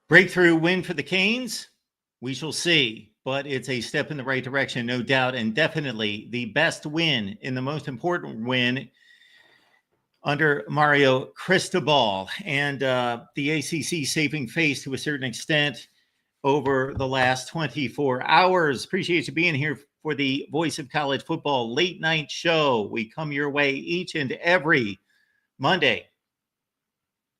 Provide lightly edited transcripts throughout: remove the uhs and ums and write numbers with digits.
Breakthrough win for the Canes? We shall see, but it's a step in the right direction, no doubt, and definitely the best win in the most important win under Mario Cristobal and the ACC saving face to a certain extent over the last 24 hours. Appreciate you being here for the Voice of College Football late night show. We come your way each and every Monday,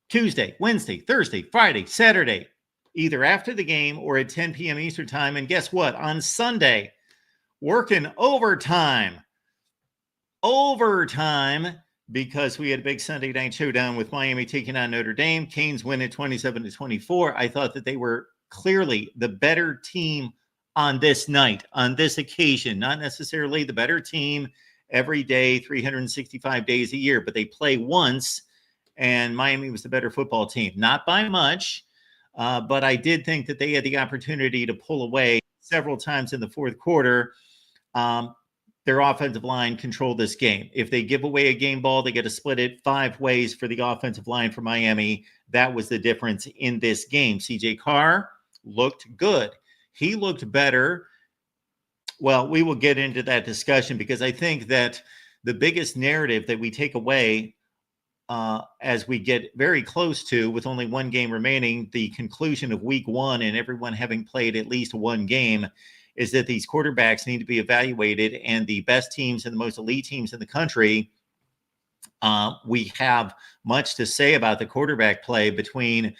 Tuesday, Wednesday, Thursday, Friday, Saturday, either after the game or at 10 p.m. Eastern time. And guess what? On Sunday, working overtime, because we had a big Sunday night showdown with Miami taking on Notre Dame. Canes win at 27-24. I thought that they were clearly the better team on this night, on this occasion, not necessarily the better team every day, 365 days a year, but they play once, and Miami was the better football team. Not by much, but I did think that they had the opportunity to pull away several times in the fourth quarter. Their offensive line controlled this game. If they give away a game ball, they get to split it 5 ways for the offensive line for Miami. That was the difference in this game. CJ Carr looked good. He looked better. Well, we will get into that discussion because I think that the biggest narrative that we take away as we get very close to, with only one game remaining, the conclusion of week 1 and everyone having played at least one game, is that these quarterbacks need to be evaluated, and the best teams and the most elite teams in the country, we have much to say about the quarterback play between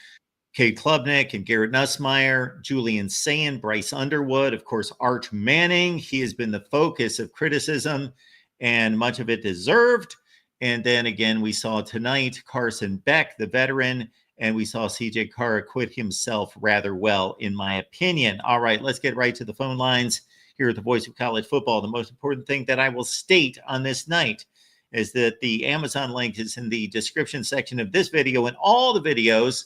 Cade Klubnik and Garrett Nussmeier, Julian Sayin, Bryce Underwood, of course, Arch Manning. He has been the focus of criticism, and much of it deserved. And then again, we saw tonight Carson Beck, the veteran, and we saw CJ Carr acquit himself rather well, in my opinion. All right, let's get right to the phone lines here at the Voice of College Football. The most important thing that I will state on this night is that the Amazon link is in the description section of this video and all the videos.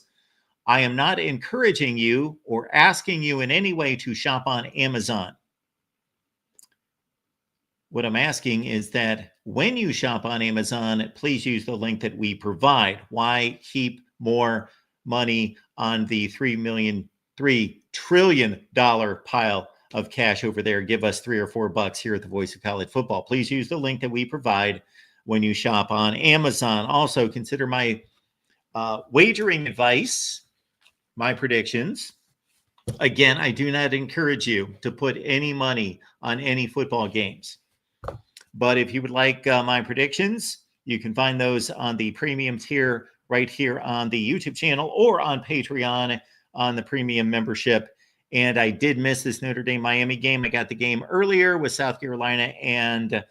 I am not encouraging you or asking you in any way to shop on Amazon. What I'm asking is that when you shop on Amazon, please use the link that we provide. Why keep more money on the $3 trillion pile of cash over there? Give us $3 or $4 here at the Voice of College Football. Please use the link that we provide when you shop on Amazon. Also, consider my wagering advice, my predictions. Again, I do not encourage you to put any money on any football games. But if you would like my predictions, you can find those on the premium tier right here on the YouTube channel or on Patreon on the premium membership. And I did miss this Notre Dame Miami game. I got the game earlier with South Carolina and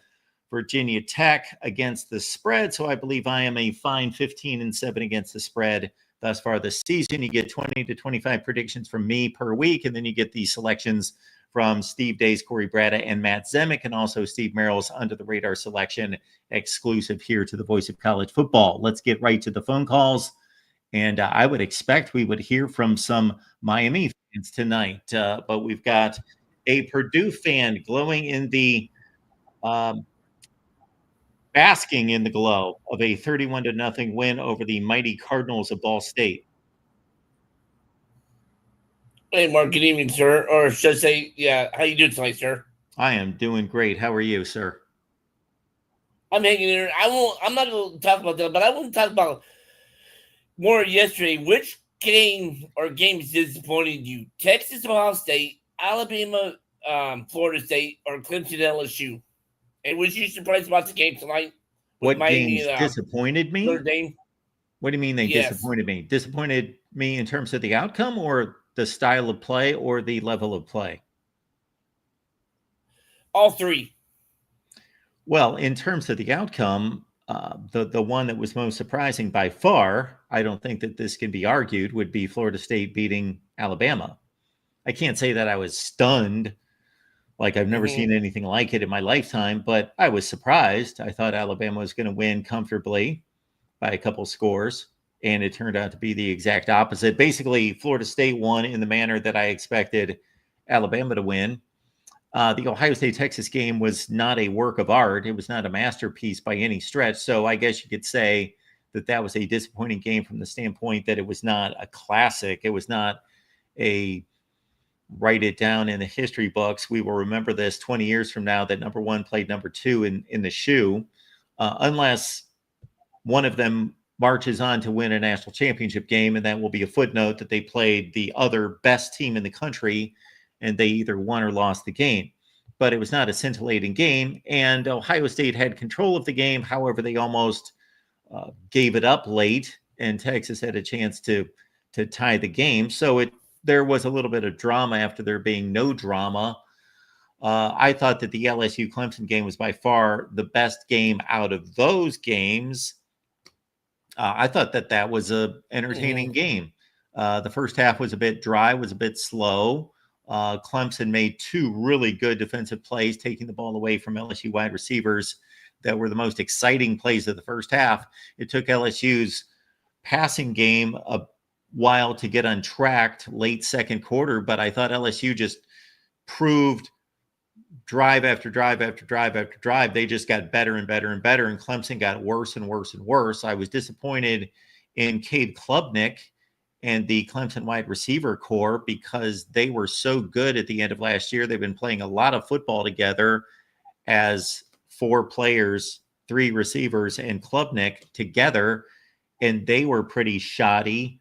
Virginia Tech against the spread. So I believe I am a fine 15-7 against the spread thus far this season. You get 20 to 25 predictions from me per week, and then you get the selections from Steve Days, Corey Bratta, and Matt Zemek, and also Steve Merrill's Under the Radar selection exclusive here to the Voice of College Football. Let's get right to the phone calls. And I would expect we would hear from some Miami fans tonight, but we've got a Purdue fan glowing in the basking in the glow of a 31-0 win over the mighty Cardinals of Ball State. Hey, Mark, good evening, sir. Or should I say, yeah, how you doing tonight, sir? I am doing great. How are you, sir? I'm hanging in there. I'm not going to talk about that, but I want to talk about more yesterday. Which game or games disappointed you? Texas, Ohio State, Alabama, Florida State, or Clemson, LSU? And was you surprised about the game tonight? What games disappointed me? Notre Dame? What do you mean they disappointed me? Disappointed me in terms of the outcome, or the style of play, or the level of play? All three. Well, in terms of the outcome, the one that was most surprising by far, I don't think that this can be argued, would be Florida State beating Alabama. I can't say that I was stunned, like I've never seen anything like it in my lifetime, but I was surprised. I thought Alabama was going to win comfortably by a couple scores, and it turned out to be the exact opposite. Basically, Florida State won in the manner that I expected Alabama to win. The Ohio State-Texas game was not a work of art. It was not a masterpiece by any stretch. So I guess you could say that that was a disappointing game from the standpoint that it was not a classic. It was not a write it down in the history books. We will remember this 20 years from now that number one played number two in the shoe, unless one of them marches on to win a national championship game, and that will be a footnote that they played the other best team in the country, and they either won or lost the game. But it was not a scintillating game, and Ohio State had control of the game. However, they almost gave it up late, and Texas had a chance to tie the game. So there was a little bit of drama after there being no drama. I thought that the LSU Clemson game was by far the best game out of those games. I thought that was a entertaining game. The first half was a bit dry, was a bit slow. Clemson made two really good defensive plays, taking the ball away from LSU wide receivers that were the most exciting plays of the first half. It took LSU's passing game a while to get untracked late second quarter, but I thought LSU just proved drive after drive after drive after drive. They just got better and better and better, and Clemson got worse and worse and worse. I was disappointed in Cade Klubnik and the Clemson wide receiver core because they were so good at the end of last year. They've been playing a lot of football together as four players, three receivers, and Klubnik together, and they were pretty shoddy.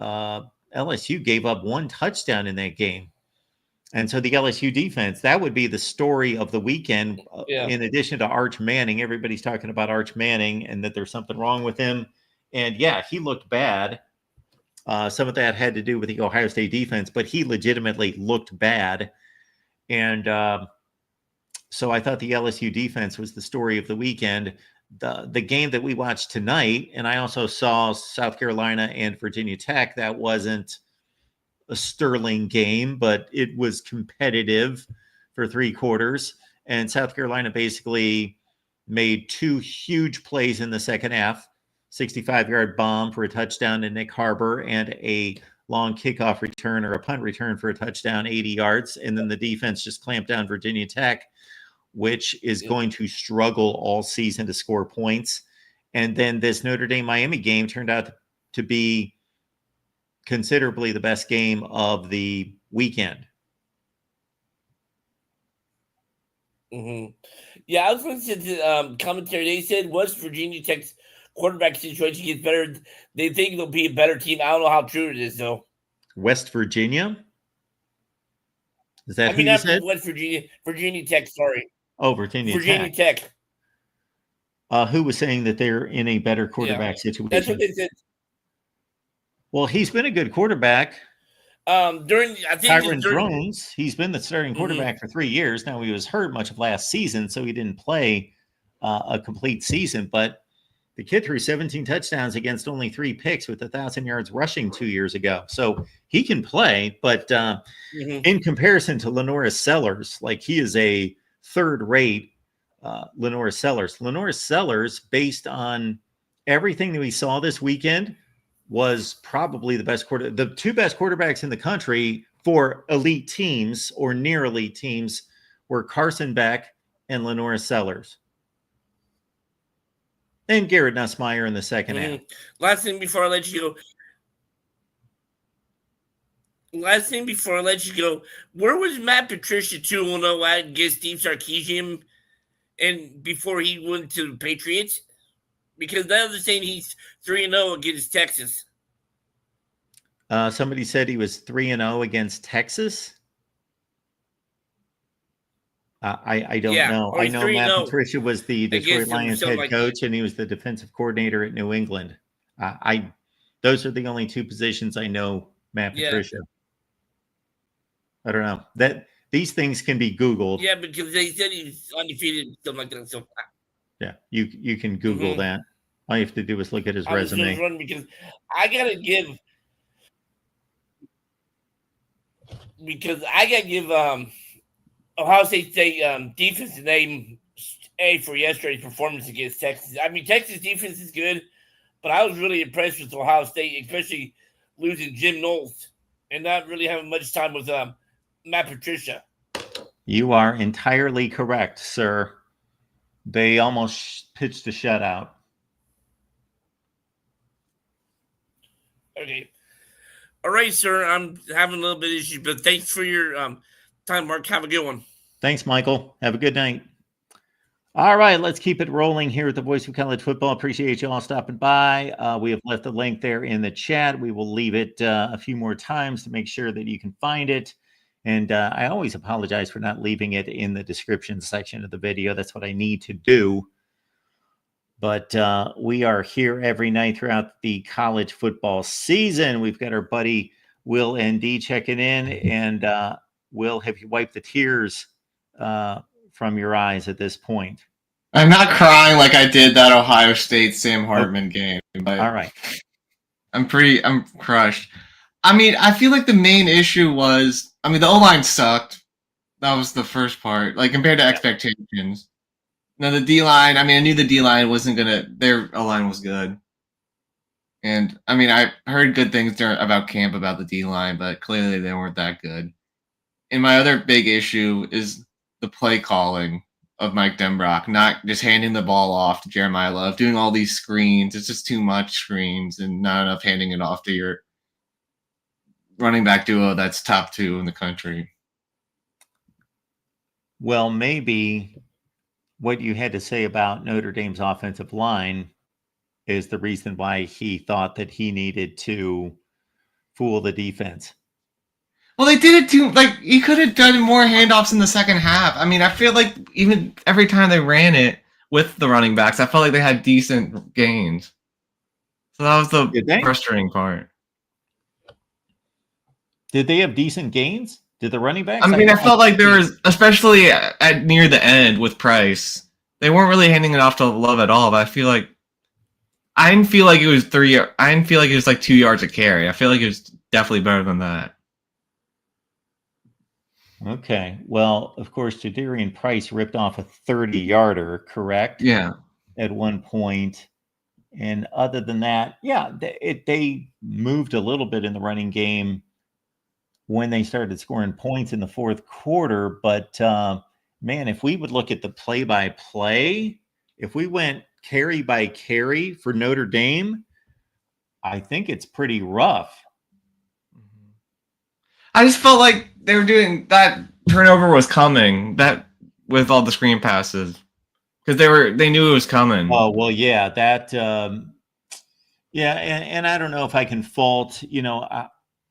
LSU gave up one touchdown in that game. And so the LSU defense, that would be the story of the weekend. In addition to Arch Manning, everybody's talking about Arch Manning and that there's something wrong with him. And yeah, he looked bad. Some of that had to do with the Ohio State defense, but he legitimately looked bad. And so I thought the LSU defense was the story of the weekend. The game that we watched tonight, and I also saw South Carolina and Virginia Tech, that wasn't a sterling game, but it was competitive for three quarters. And South Carolina basically made two huge plays in the second half, 65-yard bomb for a touchdown to Nick Harbor and a long kickoff return or a punt return for a touchdown, 80 yards. And then the defense just clamped down Virginia Tech, which is going to struggle all season to score points. And then this Notre Dame Miami game turned out to be considerably the best game of the weekend. Yeah, I was listening to the commentary. They said West Virginia Tech's quarterback situation gets better. They think they'll be a better team. I don't know how true it is, though. West Virginia? Is that who you said? West Virginia. Virginia Tech, sorry. Oh, Virginia Tech. Who was saying that they're in a better quarterback situation? That's what they said. Well, he's been a good quarterback. Tyron Drones, he's been the starting quarterback for 3 years. Now, he was hurt much of last season, so he didn't play a complete season. But the kid threw 17 touchdowns against only 3 picks with 1,000 yards rushing 2 years ago. So he can play, but in comparison to LaNorris Sellers, like he is a third-rate LaNorris Sellers. LaNorris Sellers, based on everything that we saw this weekend, was probably the two best quarterbacks in the country for elite teams or near elite teams were Carson Beck and LaNorris Sellers. And Garrett Nussmeier in the second half. Last thing before I let you go, where was Matt Patricia 2-0 at against Steve Sarkisian and before he went to the Patriots? Because now they're saying he's 3-0 against Texas. Somebody said he was 3-0 against Texas. I don't know. I know Matt Patricia was the Detroit Lions head coach, and he was the defensive coordinator at New England. Those are the only two positions I know Matt Patricia. I don't know. That these things can be Googled. Yeah, because they said he's undefeated, something like that. So yeah, you can Google that. All you have to do is look at his resume. Because I gotta give Ohio State defense name A for yesterday's performance against Texas. I mean, Texas defense is good, but I was really impressed with Ohio State, especially losing Jim Knowles and not really having much time with Matt Patricia. You are entirely correct, sir. They almost pitched a shutout. Okay. All right, sir. I'm having a little bit of issues, but thanks for your time, Mark. Have a good one. Thanks, Michael. Have a good night. All right, let's keep it rolling here at the Voice of College Football. Appreciate you all stopping by. We have left the link there in the chat. We will leave it a few more times to make sure that you can find it. And I always apologize for not leaving it in the description section of the video. That's what I need to do. But we are here every night throughout the college football season. We've got our buddy Will ND checking in. And Will, have you wiped the tears from your eyes at this point? I'm not crying like I did that Ohio State Sam Hartman game, but all right. I'm crushed. I mean, I feel like the main issue was, the O-line sucked. That was the first part, like compared to expectations. Now the D-line, I knew the D-line wasn't their O-line was good. And I heard good things about camp about the D-line, but clearly they weren't that good. And my other big issue is the play calling of Mike Denbrock, not just handing the ball off to Jeremiah Love, doing all these screens. It's just too much screens and not enough handing it off to your running back duo that's top 2 in the country. Well, maybe what you had to say about Notre Dame's offensive line is the reason why he thought that he needed to fool the defense. Well, they did it too. Like, he could have done more handoffs in the second half. I feel like even every time they ran it with the running backs, I felt like they had decent gains. So that was the frustrating part. Did they have decent gains? Did the running backs? I felt like there was, especially at near the end with Price, they weren't really handing it off to Love at all. But I didn't feel like it was 3. I didn't feel like it was like 2 yards a carry. I feel like it was definitely better than that. Okay. Well, of course, Jadarian Price ripped off a 30-yarder, correct? Yeah. At one point. And other than that, they moved a little bit in the running game when they started scoring points in the fourth quarter. But, man, if we would look at the play-by-play, if we went carry by carry for Notre Dame, I think it's pretty rough. I just felt like they were doing that turnover was coming, that with all the screen passes, because they knew it was coming. Oh, well, yeah, that and I don't know if I can fault,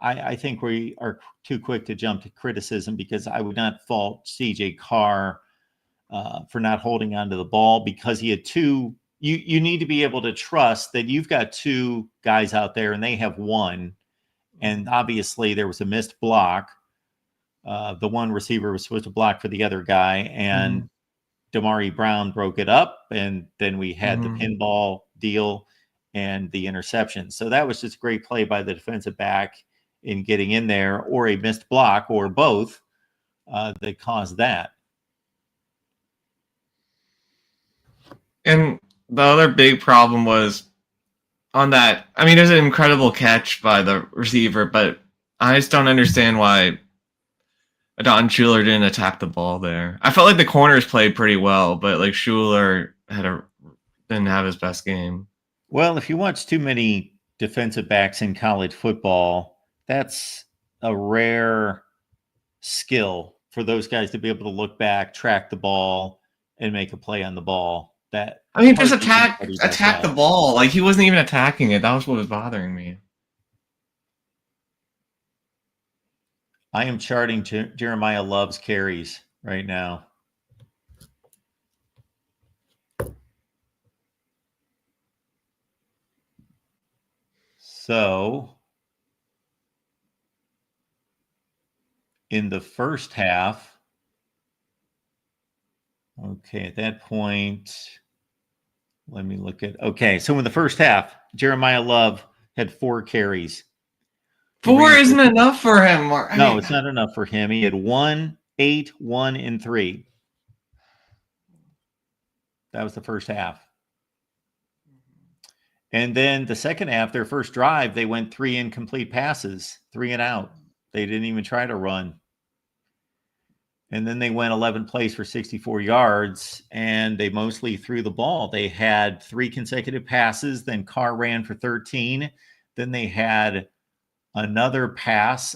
I think we are too quick to jump to criticism, because I would not fault CJ Carr for not holding onto the ball, because he had two. You need to be able to trust that you've got 2 guys out there and they have 1. And obviously there was a missed block. The one receiver was supposed to block for the other guy, and Damari Brown broke it up. And then we had the pinball deal and the interception. So that was just a great play by the defensive back in getting in there, or a missed block, or both that caused that. And the other big problem was on that. There's an incredible catch by the receiver, but I just don't understand why Don Schuler didn't attack the ball there. I felt like the corners played pretty well, but like Schuler didn't have his best game. Well, if you watch too many defensive backs in college football, that's a rare skill for those guys to be able to look back, track the ball, and make a play on the ball. Just attack the ball. Like, he wasn't even attacking it. That was what was bothering me. I am charting Jeremiah Love's carries right now. So in the first half, okay, at that point, let me look at, okay, so in the first half, Jeremiah Love had 4 carries. 4 isn't enough for him. No, it's not enough for him. He had 1, 8, 1, and 3. That was the first half. And then the second half, their first drive, they went 3 incomplete passes, 3 and out. They didn't even try to run. And then they went 11 plays for 64 yards, and they mostly threw the ball. They had 3 consecutive passes. Then Carr ran for 13. Then they had another pass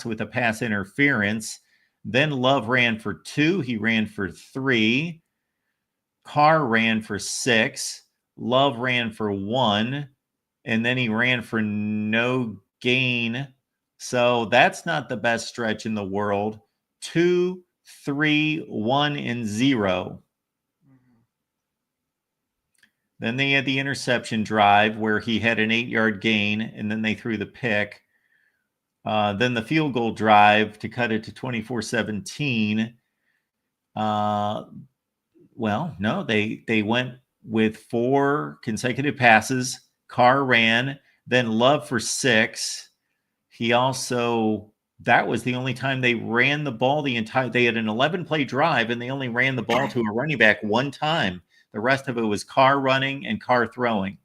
with a pass interference. Then Love ran for 2. He ran for 3. Carr ran for 6. Love ran for 1. And then he ran for no gain. So that's not the best stretch in the world. 2, 3, 1, and 0. Then they had the interception drive where he had an 8-yard gain, and then they threw the pick. Then the field goal drive to cut it to 24-17. Well, no, they went with 4 consecutive passes. Carr ran, then Love for 6. He also, that was the only time they ran the ball they had an 11-play drive, and they only ran the ball to a running back one time. The rest of it was Carr running and Carr throwing.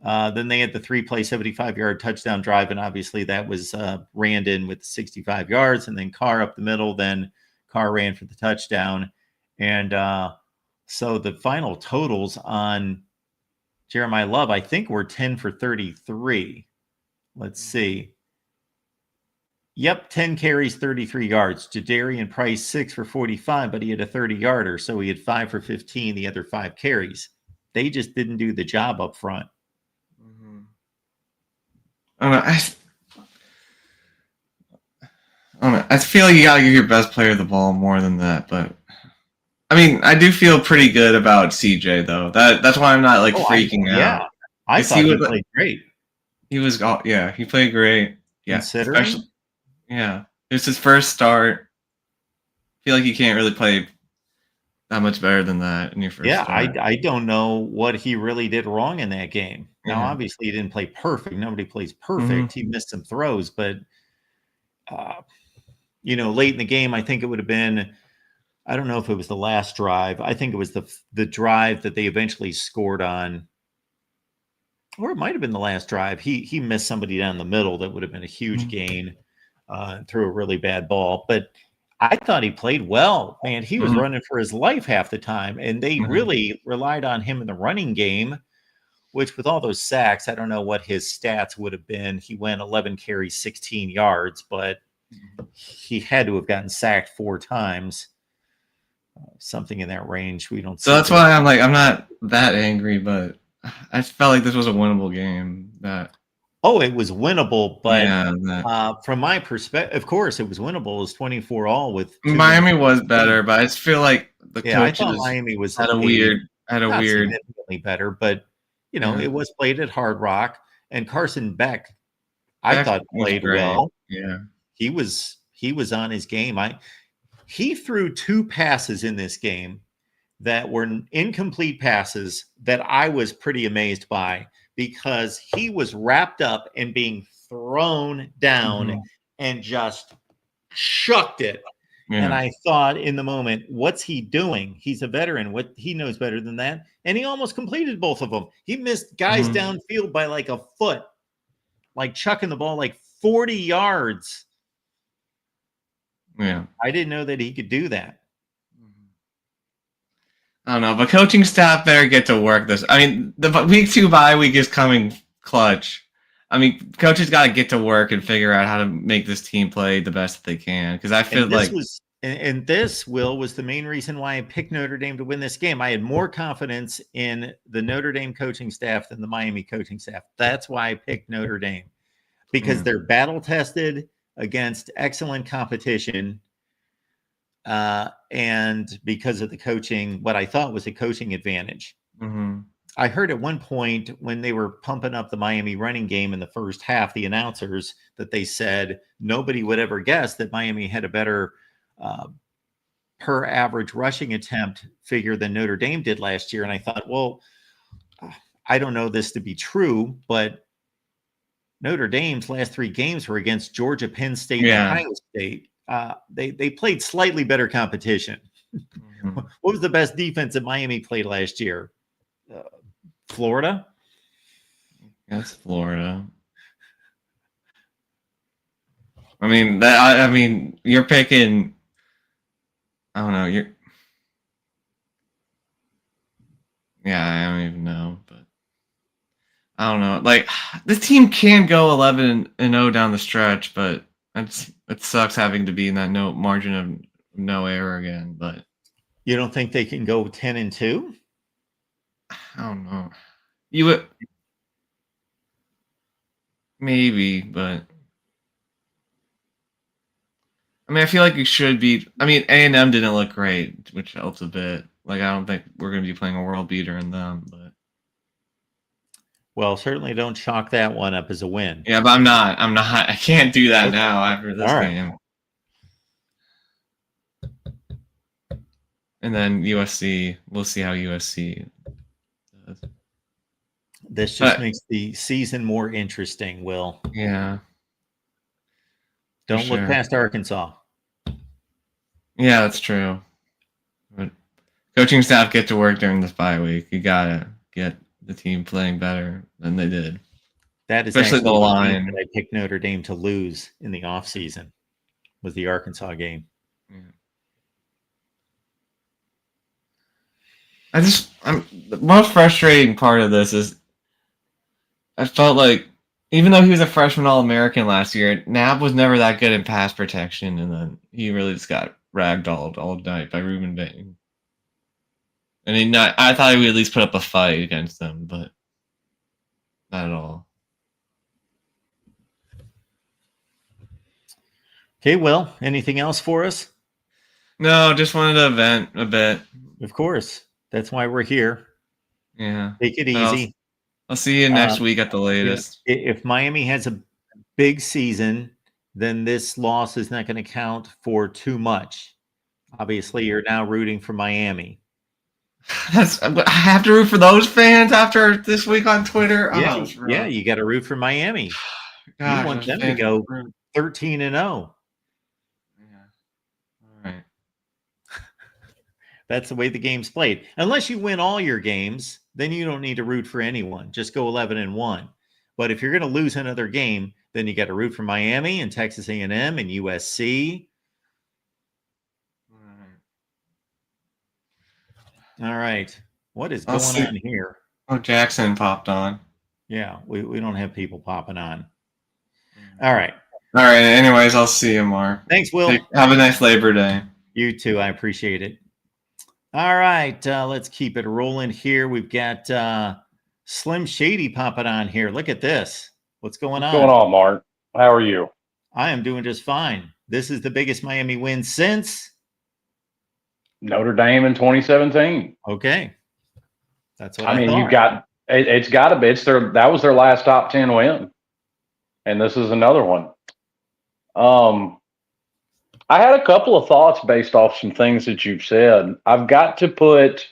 Then they had the 3-play 75-yard touchdown drive, and obviously that was ran in with 65 yards, and then Carr up the middle, then Carr ran for the touchdown. And so the final totals on Jeremiah Love, I think, were 10 for 33. Let's see. Yep, 10 carries, 33 yards. Jadarian Price, 6 for 45, but he had a 30-yarder, so he had 5 for 15, the other 5 carries. They just didn't do the job up front. I don't know. I feel like you gotta give your best player the ball more than that, but I mean, I do feel pretty good about CJ though. That's why I'm not freaking out. Yeah, I thought he played great. He was, he played great. Yeah, considering. Especially, yeah, it was his first start. I feel like you can't really play that much better than that in your first start. I don't know what he really did wrong in that game. Now, obviously, he didn't play perfect. Nobody plays perfect. He missed some throws, but late in the game, I think it would have been, I don't know if it was the last drive. I think it was the drive that they eventually scored on, or it might have been the last drive. He missed somebody down the middle that would have been a huge gain, threw a really bad ball. But I thought he played well. Man, he was running for his life half the time, and they really relied on him in the running game, which with all those sacks, I don't know what his stats would have been. He went 11 carries, 16 yards, but he had to have gotten sacked 4 times. Something in that range. We don't. So that's why I'm not that angry, but I felt like this was a winnable game. It was winnable, but from my perspective, of course, it was winnable. It was 24-all with Miami was better, but I just feel like the coaches I thought Miami was had a weird significantly better, but it was played at Hard Rock, and Carson Beck, I thought played well. Yeah, he was on his game. He threw 2 passes in this game that were incomplete passes that I was pretty amazed by, because he was wrapped up and being thrown down and just shucked it. Yeah. And I thought in the moment, what's he doing? He's a veteran. What he knows better than that. And he almost completed both of them. He missed guys downfield by like a foot, like chucking the ball like 40 yards. Yeah. I didn't know that he could do that. I don't know, but coaching staff better get to work this. I mean, the week 2 bye week is coming clutch. I mean, coaches got to get to work and figure out how to make this team play the best that they can. Because I feel this, Will, was the main reason why I picked Notre Dame to win this game. I had more confidence in the Notre Dame coaching staff than the Miami coaching staff. That's why I picked Notre Dame, because they're battle tested against excellent competition, and because of the coaching, what I thought was a coaching advantage. I heard at one point when they were pumping up the Miami running game in the first half, the announcers, that they said nobody would ever guess that Miami had a better per average rushing attempt figure than Notre Dame did last year. And I thought, well, I don't know this to be true, but Notre Dame's last 3 games were against Georgia, Penn State, and Ohio State. They played slightly better competition. What was the best defense that Miami played last year? Florida? That's Florida. I mean, you're picking. I don't know. I don't even know, but I don't know. Like this team can go 11-0 down the stretch, but it sucks having to be in that no margin of no error again. But You don't think they can go 10-2? I don't know. You would maybe, but I mean, I feel like you should be. I mean, A&M didn't look great, which helps a bit. Like, I don't think we're going to be playing a world beater in them, but Well, certainly don't chalk that one up as a win. yeah, but I'm not. I can't do that Okay. now after this All right. game. And then USC, we'll see how USC does. This just makes the season more interesting, Will. Yeah. Don't look sure. past Arkansas. Yeah, that's true. But coaching staff get to work during this bye week. You gotta get the team playing better than they did. That is Especially actually the the line. game that I picked Notre Dame to lose in the offseason was the Arkansas game. Yeah. The most frustrating part of this is I felt like even though he was a freshman All-American last year, Knapp was never that good in pass protection, and then he really just got ragdolled all night by Ruben Bain. And I thought he would at least put up a fight against them, but not at all. Okay, Will, anything else for us? No, just wanted to vent a bit. Of course. That's why we're here. Yeah. Take it easy. I'll see you next week at the latest. If Miami has a big season, then this loss is not going to count for too much. Obviously, you're now rooting for Miami. I have to root for those fans after this week on Twitter. Yeah, you got to root for Miami. Gosh, you want them to go 13-0. Yeah. All right. That's the way the game's played. Unless you win all your games, then you don't need to root for anyone. Just go 11-1. But if you're going to lose another game, then you got to root for Miami and Texas A&M and USC. All right. What is going on here? Oh, Jackson popped on. Yeah, we don't have people popping on. All right. All right. Anyways, I'll see you, Mark. Thanks, Will. Have a nice Labor Day. You too. I appreciate it. All right. Let's keep it rolling here. We've got Slim Shady popping on here. Look at this. What's going on? What's going on, Mark? How are you? I am doing just fine. This is the biggest Miami win since Notre Dame in 2017. Okay. That's what I mean, thought. you've got it's got to be. That was their last top 10 win, and this is another one. I had a couple of thoughts based off some things that you've said. I've got to put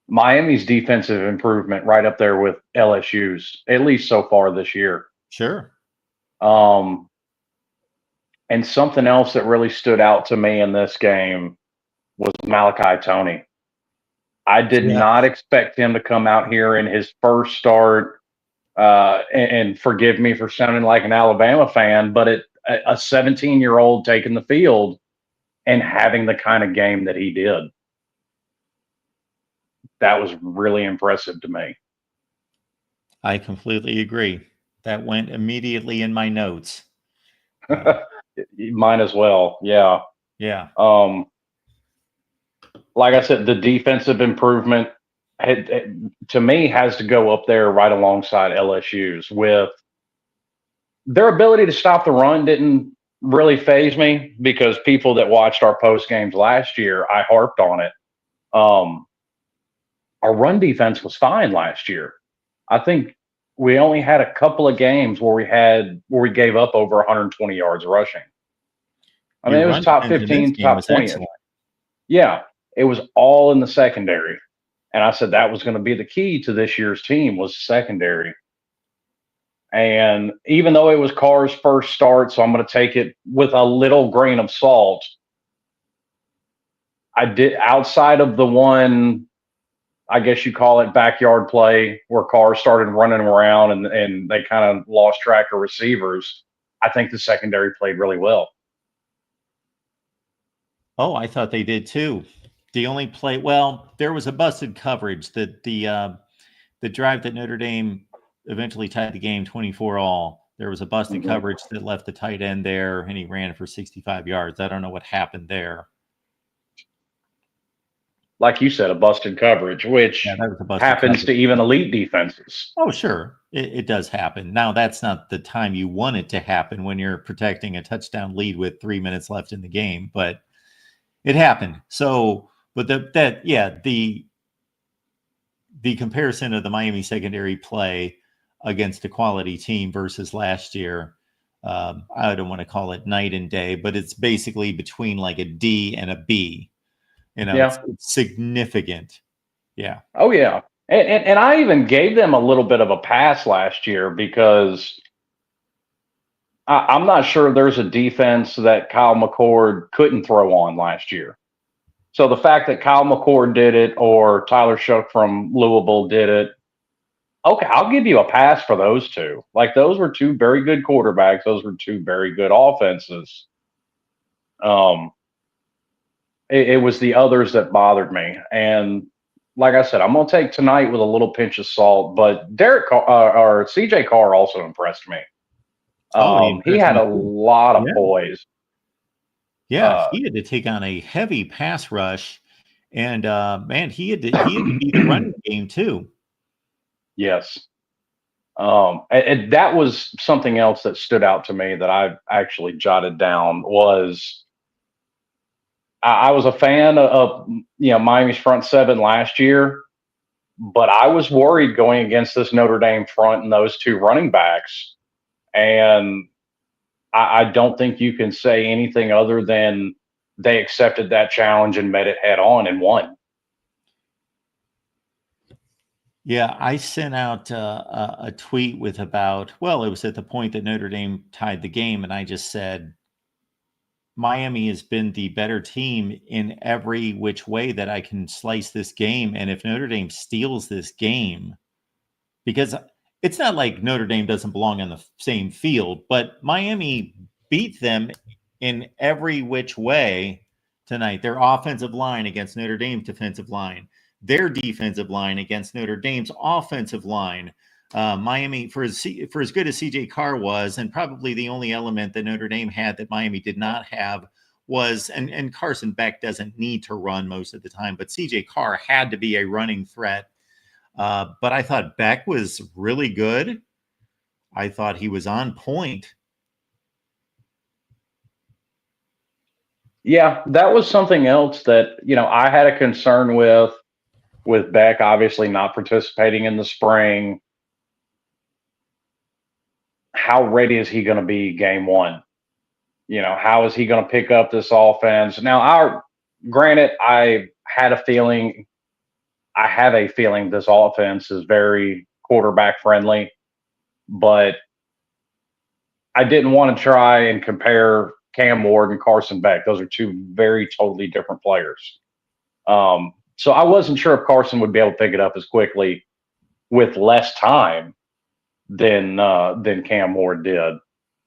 Miami's defensive improvement right up there with LSU's, at least so far this year. Sure. And something else that really stood out to me in this game was Malachi Toney. I did not expect him to come out here in his first start, and forgive me for sounding like an Alabama fan, but a 17-year-old taking the field and having the kind of game that he did. That was really impressive to me. I completely agree. That went immediately in my notes. Mine as well. Yeah. Yeah. Like I said, the defensive improvement to me has to go up there right alongside LSU's. With their ability to stop the run didn't really faze me, because people that watched our post games last year, I harped on it. Our run defense was fine last year. I think we only had a couple of games where we gave up over 120 yards rushing. I mean, it was top 15, top 20. Yeah, it was all in the secondary. And I said that was going to be the key to this year's team, was secondary. And even though it was Carr's first start, so I'm going to take it with a little grain of salt, I did, outside of the one, I guess you call it backyard play, where Carr started running around and they kind of lost track of receivers, I think the secondary played really well. Oh, I thought they did too. The only play, well, there was a busted coverage that the drive that Notre Dame eventually tied the game 24-all. There was a busted Mhm. coverage that left the tight end there, and he ran for 65 yards. I don't know what happened there. Like you said, a busted coverage, which Yeah, that was a busted happens coverage. to even elite defenses. Oh, sure. It does happen. Now, that's not the time you want it to happen when you're protecting a touchdown lead with 3 minutes left in the game, but it happened. So, but the comparison of the Miami secondary play against a quality team versus last year, I don't want to call it night and day, but it's basically between like a D and a B. It's Yeah. significant. Yeah. Oh yeah. And I even gave them a little bit of a pass last year because I'm not sure there's a defense that Kyle McCord couldn't throw on last year. So the fact that Kyle McCord did it or Tyler Shook from Louisville did it, okay, I'll give you a pass for those two. Like those were two very good quarterbacks. Those were two very good offenses. It was the others that bothered me. And like I said, I'm going to take tonight with a little pinch of salt. But Derek Carr, or CJ Carr also impressed me. He He impressed had me a too. lot of Yeah. poise. Yeah, he had to take on a heavy pass rush, and man, he had to beat the running game too. Yes. And that was something else that stood out to me that I actually jotted down was I was a fan of Miami's front seven last year, but I was worried going against this Notre Dame front and those two running backs. And I don't think you can say anything other than they accepted that challenge and met it head on and won. Yeah, I sent out a tweet with it was at the point that Notre Dame tied the game, and I just said, Miami has been the better team in every which way that I can slice this game. And if Notre Dame steals this game, because it's not like Notre Dame doesn't belong on the same field, but Miami beat them in every which way tonight. Their offensive line against Notre Dame's defensive line, their defensive line against Notre Dame's offensive line. Miami, for as good as CJ Carr was, and probably the only element that Notre Dame had that Miami did not have was, and Carson Beck doesn't need to run most of the time, but CJ Carr had to be a running threat. But I thought Beck was really good. I thought he was on point. Yeah, that was something else that, I had a concern with Beck obviously not participating in the spring. How ready is he going to be game one? How is he going to pick up this offense? Now, granted, I have a feeling this offense is very quarterback friendly, but I didn't want to try and compare Cam Ward and Carson Beck. Those are two very totally different players. So I wasn't sure if Carson would be able to pick it up as quickly with less time than Cam Ward did.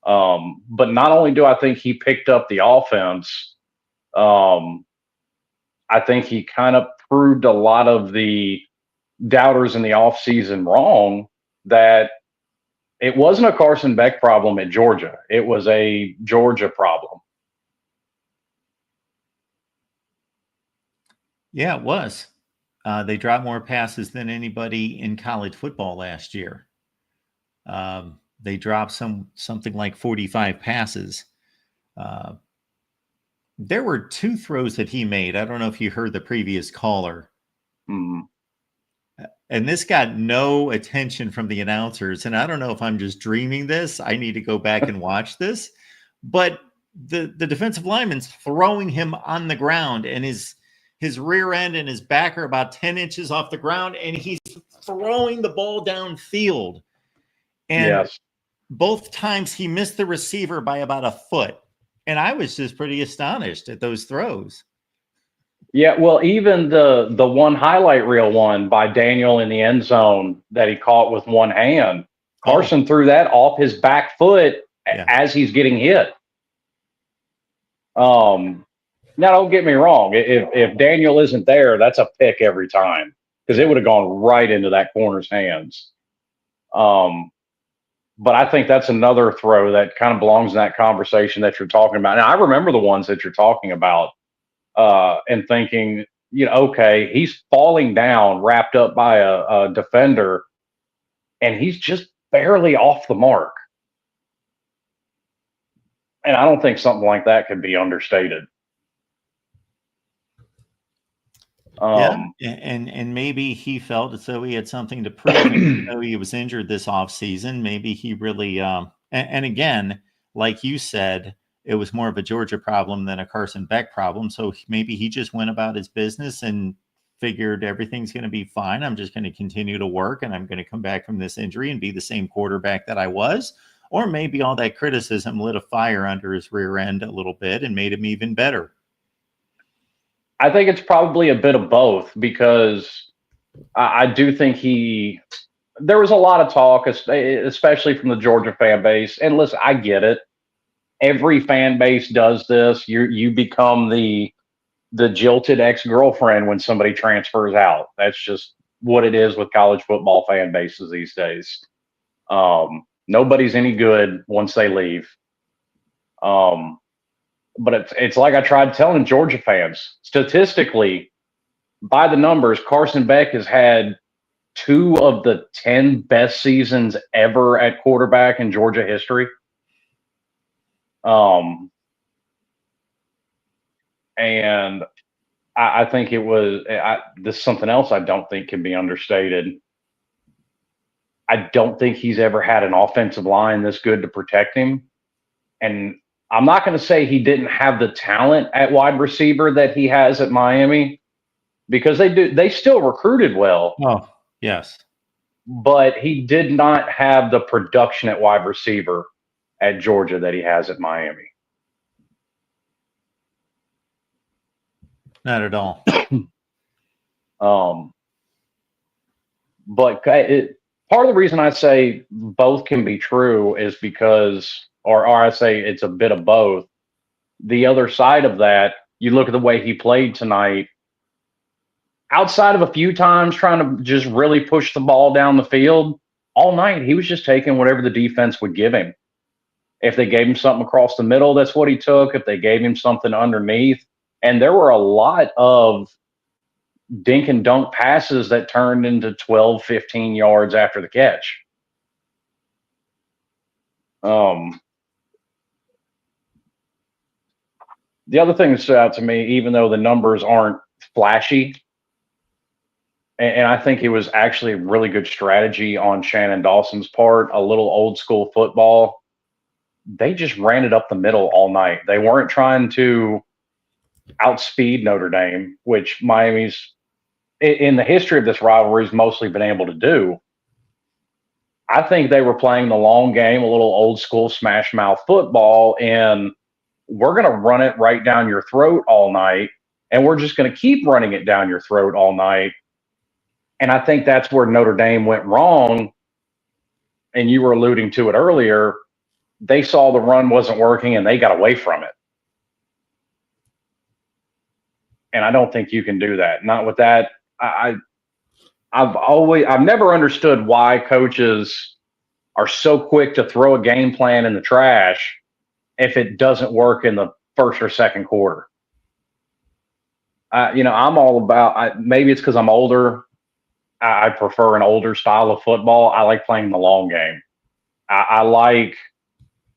But not only do I think he picked up the offense, I think he kind of proved a lot of the doubters in the offseason wrong, that it wasn't a Carson Beck problem at Georgia. It was a Georgia problem. Yeah, it was. They dropped more passes than anybody in college football last year. They dropped something like 45 passes. There were two throws that he made. I don't know if you heard the previous caller. Mm-hmm. And this got no attention from the announcers. And I don't know if I'm just dreaming this. I need to go back and watch this. But the defensive lineman's throwing him on the ground, and his rear end and his back are about 10 inches off the ground, and he's throwing the ball downfield. And Yes. both times he missed the receiver by about a foot. And I was just pretty astonished at those throws. Yeah, well, even the one highlight reel one by Daniel in the end zone that he caught with one hand, Carson threw that off his back foot as he's getting hit. Now, don't get me wrong. If Daniel isn't there, that's a pick every time, because it would have gone right into that corner's hands. But I think that's another throw that kind of belongs in that conversation that you're talking about. And I remember the ones that you're talking about, and thinking, okay, he's falling down, wrapped up by a defender, and he's just barely off the mark. And I don't think something like that could be understated. And maybe he felt as though he had something to prove, even though he was injured this offseason. Maybe he really, and again, like you said, it was more of a Georgia problem than a Carson Beck problem. So maybe he just went about his business and figured everything's going to be fine. I'm just going to continue to work, and I'm going to come back from this injury and be the same quarterback that I was. Or maybe all that criticism lit a fire under his rear end a little bit and made him even better. I think it's probably a bit of both, because I do think there was a lot of talk, especially from the Georgia fan base. And listen, I get it. Every fan base does this. You become the jilted ex-girlfriend when somebody transfers out. That's just what it is with college football fan bases these days. Nobody's any good once they leave. But it's like I tried telling Georgia fans. Statistically, by the numbers, Carson Beck has had 2 of the 10 best seasons ever at quarterback in Georgia history. And I think it was this is something else I don't think can be understated. I don't think he's ever had an offensive line this good to protect him. And I'm not going to say he didn't have the talent at wide receiver that he has at Miami, because they still recruited well. Oh, yes. But he did not have the production at wide receiver at Georgia that he has at Miami. Not at all. But part of the reason I say both can be true is because, or I say it's a bit of both. The other side of that, you look at the way he played tonight. Outside of a few times trying to just really push the ball down the field, all night he was just taking whatever the defense would give him. If they gave him something across the middle, that's what he took. If they gave him something underneath, and there were a lot of dink and dunk passes that turned into 12, 15 yards after the catch. The other thing that stood out to me, even though the numbers aren't flashy, and I think it was actually a really good strategy on Shannon Dawson's part, a little old school football. They just ran it up the middle all night. They weren't trying to outspeed Notre Dame, which Miami's, in the history of this rivalry, has mostly been able to do. I think they were playing the long game, a little old school smash mouth football, and we're going to run it right down your throat all night, and we're just going to keep running it down your throat all night. And I think that's where Notre Dame went wrong. And you were alluding to it earlier. They saw the run wasn't working and they got away from it. And I don't think you can do that. Not with that. I've never understood why coaches are so quick to throw a game plan in the trash if it doesn't work in the first or second quarter. I'm all about, maybe it's because I'm older. I prefer an older style of football. I like playing the long game. I like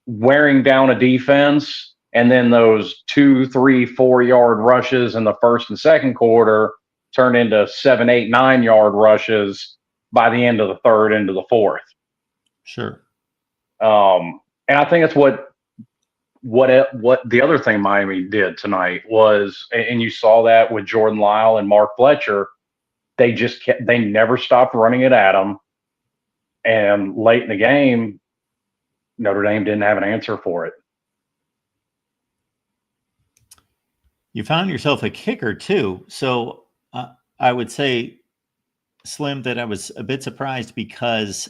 wearing down a defense, and then those 2, 3, 4 yard rushes in the first and second quarter turn into 7, 8, 9 yard rushes by the end of the third into the fourth. Sure. And I think that's what the other thing Miami did tonight was, and you saw that with Jordan Lyle and Mark Fletcher. They never stopped running it at them. And late in the game, Notre Dame didn't have an answer for it. You found yourself a kicker too. So I would say, Slim, that I was a bit surprised because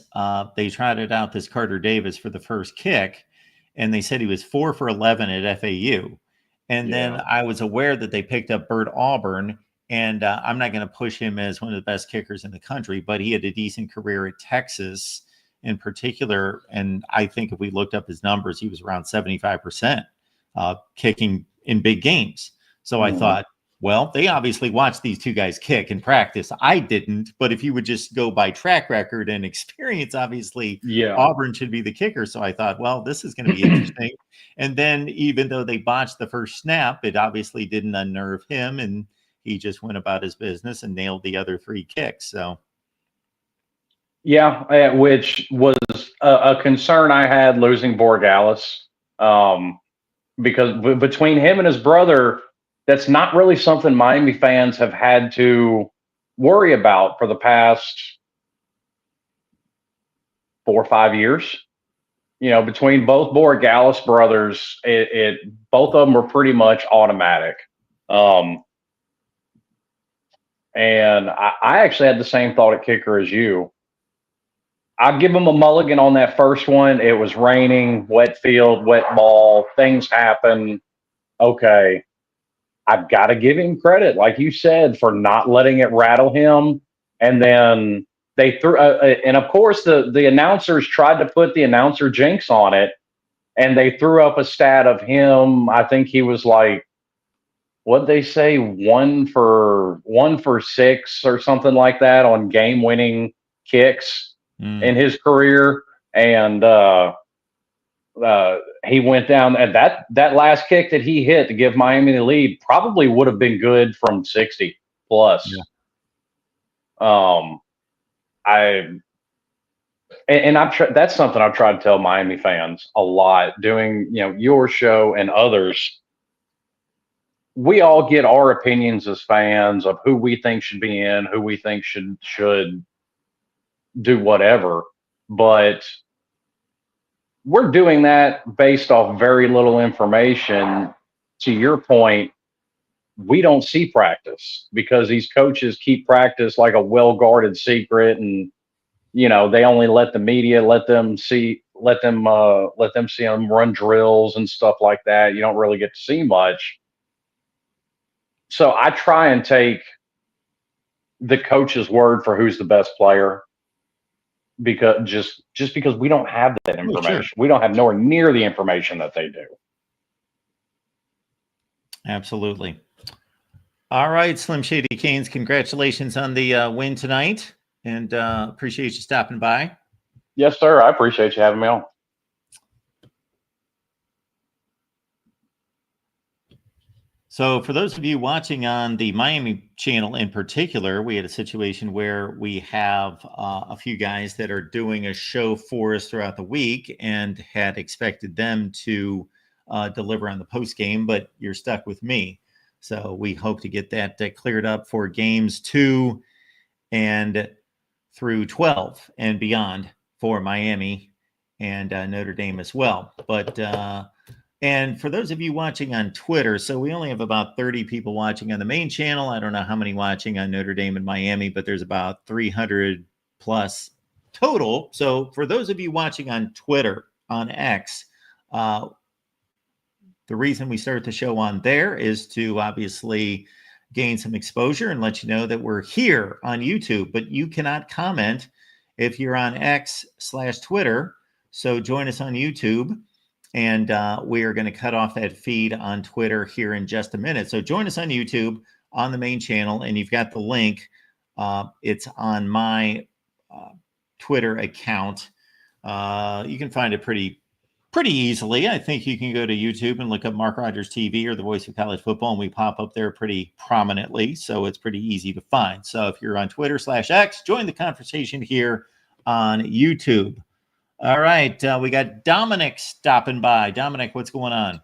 they trotted out this Carter Davis for the first kick, and they said he was 4 for 11 at FAU. And then I was aware that they picked up Bert Auburn. And I'm not going to push him as one of the best kickers in the country, but he had a decent career at Texas. in particular. And I think if we looked up his numbers, he was around 75% kicking in big games. So I thought, well, they obviously watched these two guys kick in practice. I didn't, but if you would just go by track record and experience, obviously Auburn should be the kicker. So I thought, well, this is going to be interesting. And then even though they botched the first snap, it obviously didn't unnerve him, and he just went about his business and nailed the other 3 kicks. So yeah, which was a concern I had losing Borgalis, because between him and his brother, that's not really something Miami fans have had to worry about for the past 4 or 5 years. Between both Borgalis brothers, both of them were pretty much automatic. And I actually had the same thought at kicker as you. I'd give him a mulligan on that first one. It was raining, wet field, wet ball, things happen. Okay. I've got to give him credit, like you said, for not letting it rattle him. And then they threw, and of course, the announcers tried to put the announcer jinx on it, and they threw up a stat of him. I think he was like, what'd they say, 1 for 6 or something like that on game-winning kicks in his career, and he went down, and that last kick that he hit to give Miami the lead probably would have been good from 60 plus. Yeah. That's something I've tried to tell Miami fans a lot, doing your show and others. We all get our opinions as fans of who we think should be in, who we think should do whatever, but we're doing that based off very little information. To your point, we don't see practice because these coaches keep practice like a well-guarded secret, and they only let the media let them see them run drills and stuff like that. You don't really get to see much. So I try and take the coach's word for who's the best player, because just because we don't have that information. Oh, sure. We don't have nowhere near the information that they do. Absolutely. All right, Slim Shady Canes, congratulations on the win tonight, and appreciate you stopping by. Yes, sir. I appreciate you having me on. So for those of you watching on the Miami channel in particular, we had a situation where we have a few guys that are doing a show for us throughout the week and had expected them to deliver on the post game, but you're stuck with me. So we hope to get that cleared up for games 2 and through 12 and beyond for Miami and Notre Dame as well. But and for those of you watching on Twitter, so we only have about 30 people watching on the main channel. I don't know how many watching on Notre Dame and Miami, but there's about 300 plus total. So for those of you watching on Twitter, on X, the reason we start the show on there is to obviously gain some exposure and let you know that we're here on YouTube, but you cannot comment if you're on X/Twitter. So join us on YouTube. And we are going to cut off that feed on Twitter here in just a minute. So join us on YouTube on the main channel, and you've got the link. It's on my Twitter account. You can find it pretty easily. I think you can go to YouTube and look up Mark Rogers TV or the Voice of College Football, and we pop up there pretty prominently. So it's pretty easy to find. So if you're on Twitter/X, join the conversation here on YouTube. All right, we got Dominic stopping by. Dominic, what's going on?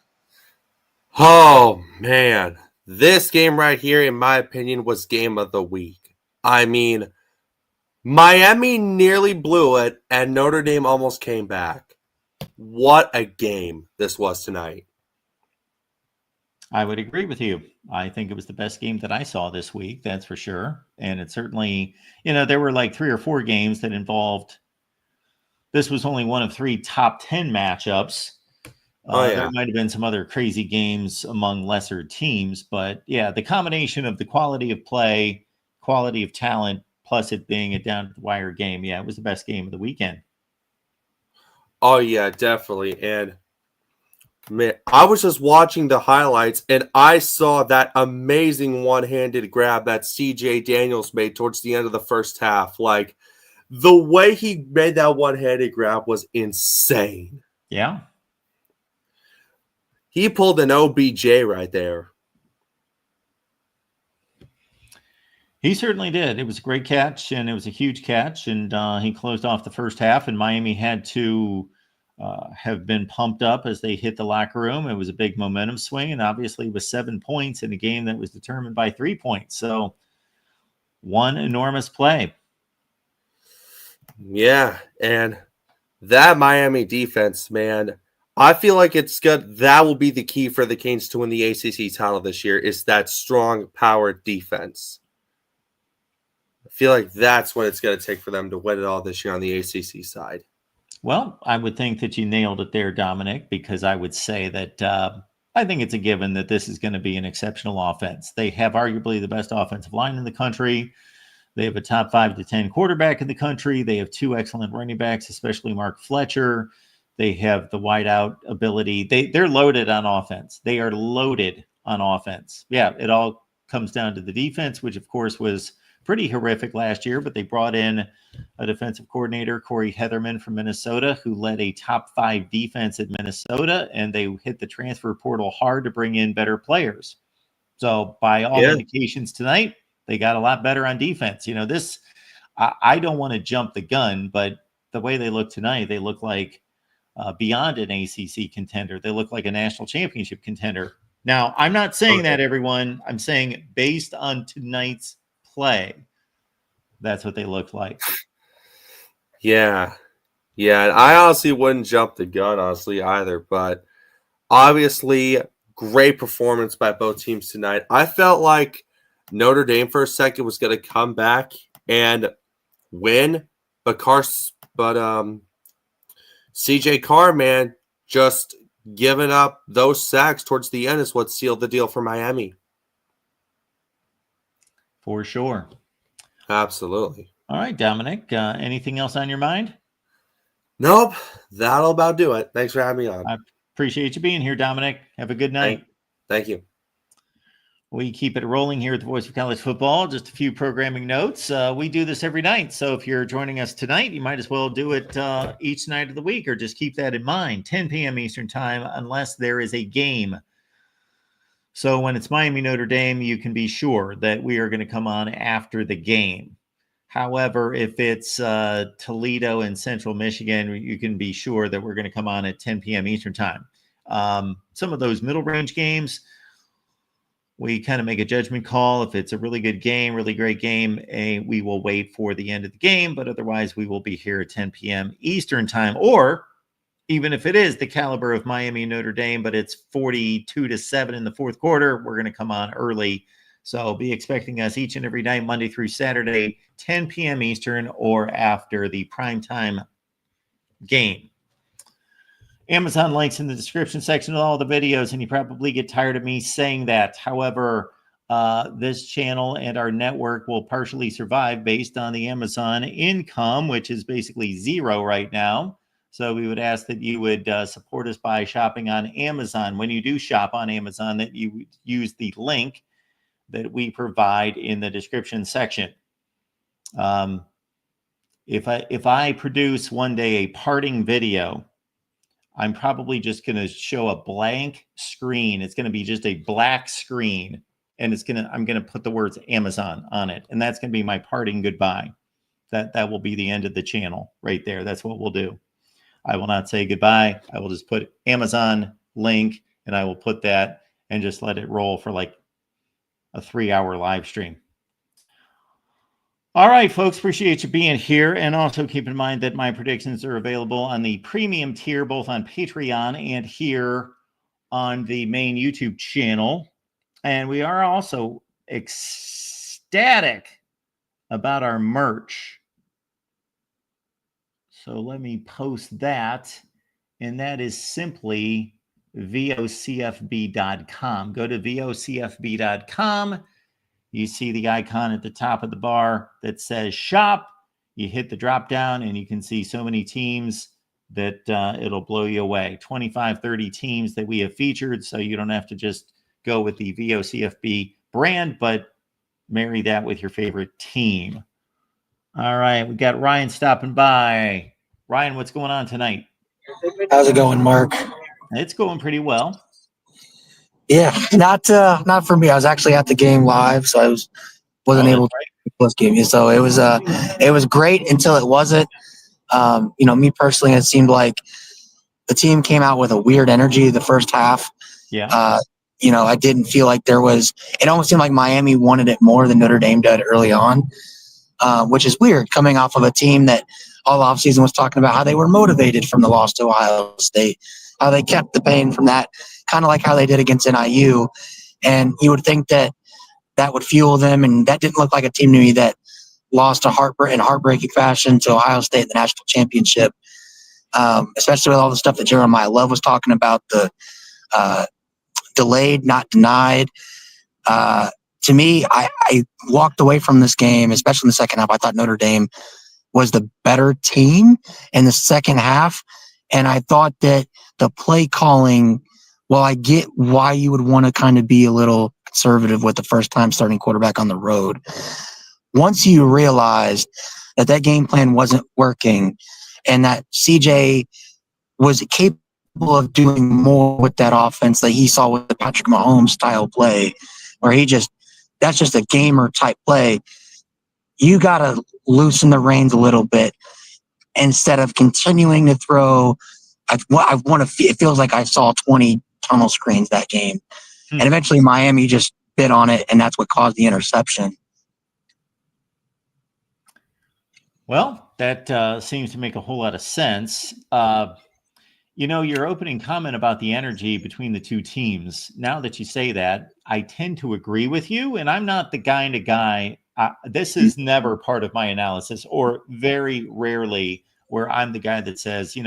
Oh, man. This game right here, in my opinion, was game of the week. I mean, Miami nearly blew it, and Notre Dame almost came back. What a game this was tonight. I would agree with you. I think it was the best game that I saw this week, that's for sure. And it certainly, there were like 3 or 4 games that involved. This was only one of 3 top 10 matchups. There might have been some other crazy games among lesser teams, but yeah, the combination of the quality of play, quality of talent, plus it being a down to the wire game, yeah, it was the best game of the weekend. Oh yeah, definitely. And man, I was just watching the highlights and I saw that amazing one-handed grab that CJ Daniels made towards the end of the first half. Like the way he made that one-handed grab was insane. Yeah. He pulled an OBJ right there. He certainly did. It was a great catch, and it was a huge catch, and he closed off the first half, and Miami had to have been pumped up as they hit the locker room. It was a big momentum swing, and obviously it was 7 points in a game that was determined by 3 points. So one enormous play. Yeah, and that Miami defense, man, I feel like it's good. That will be the key for the Canes to win the ACC title this year is that strong power defense. I feel like that's what it's going to take for them to win it all this year on the ACC side. Well, I would think that you nailed it there, Dominic, because I would say that I think it's a given that this is going to be an exceptional offense. They have arguably the best offensive line in the country. They have a top 5 to 10 quarterback in the country. They have 2 excellent running backs, especially Mark Fletcher. They have the wideout ability. They're loaded on offense. They are loaded on offense. Yeah, it all comes down to the defense, which of course was pretty horrific last year, but they brought in a defensive coordinator, Corey Heatherman from Minnesota, who led a top 5 defense at Minnesota, and they hit the transfer portal hard to bring in better players. So by all indications tonight, they got a lot better on defense. You know, this, I don't want to jump the gun, but the way they look tonight, they look like beyond an ACC contender. They look like a national championship contender. Now, I'm not saying that, everyone. I'm saying based on tonight's play, that's what they look like. Yeah. Yeah. And I honestly wouldn't jump the gun, honestly, either. But obviously, great performance by both teams tonight. I felt like Notre Dame for a second was going to come back and win, but CJ Carr, man, just giving up those sacks towards the end is what sealed the deal for Miami. For sure. Absolutely. All right, Dominic, anything else on your mind? Nope. That'll about do it. Thanks for having me on. I appreciate you being here, Dominic. Have a good night. Thank you. We keep it rolling here at the Voice of College Football. Just a few programming notes. We do this every night. So if you're joining us tonight, you might as well do it each night of the week, or just keep that in mind. 10 p.m. Eastern time, unless there is a game. So when it's Miami Notre Dame, you can be sure that we are going to come on after the game. However, if it's Toledo and Central Michigan, you can be sure that we're going to come on at 10 p.m. Eastern time. Some of those middle range games, we kind of make a judgment call. If it's a really good game, really great game, we will wait for the end of the game. But otherwise, we will be here at 10 p.m. Eastern time. Or even if it is the caliber of Miami Notre Dame, but it's 42-7 in the fourth quarter, we're going to come on early. So be expecting us each and every night, Monday through Saturday, 10 p.m. Eastern, or after the primetime game. Amazon links in the description section of all the videos, and you probably get tired of me saying that. However, this channel and our network will partially survive based on the Amazon income, which is basically zero right now. So we would ask that you would support us by shopping on Amazon. When you do shop on Amazon, that you use the link that we provide in the description section. If I produce one day a parting video, I'm probably just going to show a blank screen. It's going to be just a black screen, and I'm going to put the words Amazon on it, and that's going to be my parting goodbye. That will be the end of the channel right there. That's what we'll do. I will not say goodbye. I will just put Amazon link, and I will put that and just let it roll for like a 3-hour live stream. All right, folks, appreciate you being here. And also keep in mind that my predictions are available on the premium tier, both on Patreon and here on the main YouTube channel. And we are also ecstatic about our merch. So let me post that. And that is simply vocfb.com. Go to vocfb.com. You see the icon at the top of the bar that says shop. You hit the drop down and you can see so many teams that it'll blow you away. 25, 30 teams that we have featured, so you don't have to just go with the VOCFB brand, but marry that with your favorite team. All right, we got Ryan stopping by. Ryan, what's going on tonight? How's it going, Mark? It's going pretty well. Yeah, not for me. I was actually at the game live, so I wasn't able to Postgame. So it was great until it wasn't. Me personally, it seemed like the team came out with a weird energy the first half. Yeah. I didn't feel like there was. It almost seemed like Miami wanted it more than Notre Dame did early on, which is weird coming off of a team that all offseason was talking about how they were motivated from the loss to Ohio State, how they kept the pain from that, kind of like how they did against NIU. And you would think that would fuel them, and that didn't look like a team to me that lost in heartbreaking fashion to Ohio State in the national championship, especially with all the stuff that Jeremiah Love was talking about, the delayed, not denied. To me, I walked away from this game, especially in the second half. I thought Notre Dame was the better team in the second half, and I thought that the play calling, well, I get why you would want to kind of be a little conservative with the first-time starting quarterback on the road. Once you realized that game plan wasn't working and that CJ was capable of doing more with that offense that he saw with the Patrick Mahomes style play, where that's just a gamer type play, you got to loosen the reins a little bit instead of continuing to throw. It feels like I saw 20 tunnel screens that game. And eventually Miami just bit on it, and that's what caused the interception. Well, that seems to make a whole lot of sense. Your opening comment about the energy between the two teams, now that you say that, I tend to agree with you, and I'm not the kind of guy. This is never part of my analysis, or very rarely where I'm the guy that says,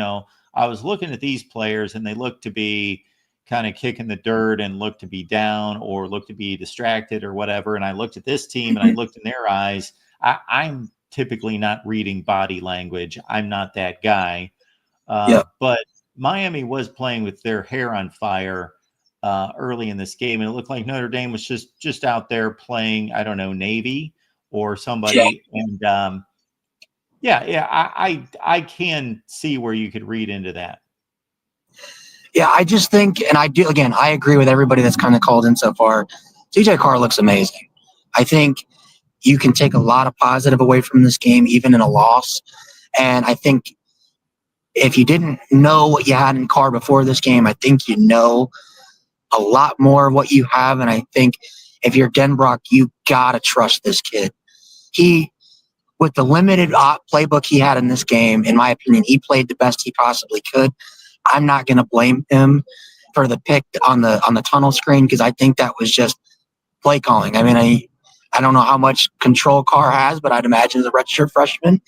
I was looking at these players and they look to be kind of kicking the dirt and look to be down or look to be distracted or whatever. And I looked at this team and I looked in their eyes. I'm typically not reading body language. I'm not that guy. But Miami was playing with their hair on fire early in this game. And it looked like Notre Dame was just out there playing, I don't know, Navy or somebody. Yeah. And I can see where you could read into that. Yeah, I just think, and I agree with everybody that's kind of called in so far. CJ Carr looks amazing. I think you can take a lot of positive away from this game, even in a loss. And I think if you didn't know what you had in Carr before this game, I think you know a lot more of what you have. And I think if you're Denbrock, you got to trust this kid. With the limited playbook he had in this game, in my opinion, he played the best he possibly could. I'm not going to blame him for the pick on the tunnel screen, because I think that was just play calling. I mean, I don't know how much control Carr has, but I'd imagine as a redshirt freshman,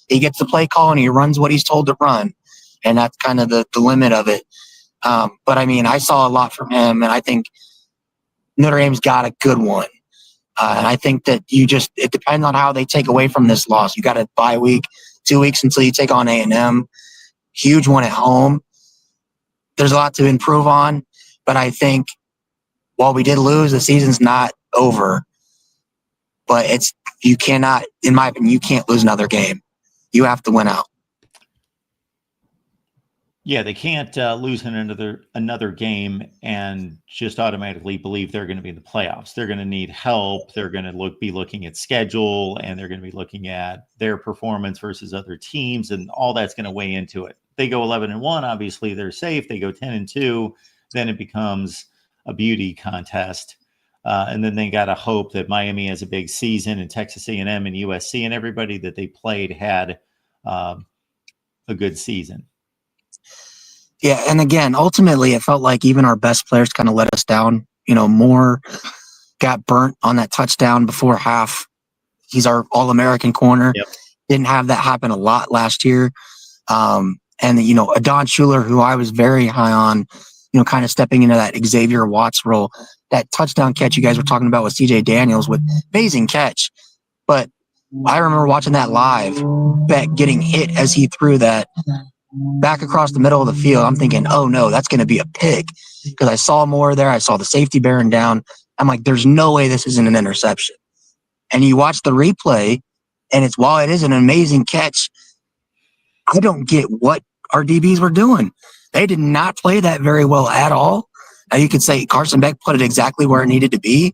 he gets the play call and he runs what he's told to run, and that's kind of the limit of it. But I mean, I saw a lot from him, and I think Notre Dame's got a good one. And I think that it depends on how they take away from this loss. You got a bye week, 2 weeks until you take on A&M. Huge one at home. There's a lot to improve on, but I think while we did lose, the season's not over. But you cannot, in my opinion, you can't lose another game. You have to win out. Yeah, they can't lose another game and just automatically believe they're going to be in the playoffs. They're going to need help. They're going to be looking at schedule, and they're going to be looking at their performance versus other teams, and all that's going to weigh into it. They go 11-1, obviously they're safe. They go 10-2, then it becomes a beauty contest. And then they got to hope that Miami has a big season, and Texas A&M and USC and everybody that they played had a good season. Yeah, and again, ultimately, it felt like even our best players kind of let us down. Moore got burnt on that touchdown before half. He's our All-American corner. Yep. Didn't have that happen a lot last year. And, Adon Schuler, who I was very high on, kind of stepping into that Xavier Watts role. That touchdown catch you guys were talking about with CJ Daniels, with amazing catch. But I remember watching that live, Beck getting hit as he threw that. back across the middle of the field. I'm thinking, oh no, that's going to be a pick because I saw more there. I saw the safety bearing down. I'm like, there's no way this isn't an interception. And you watch the replay, and while it is an amazing catch, I don't get what our DBs were doing. They did not play that very well at all. Now you could say Carson Beck put it exactly where it needed to be.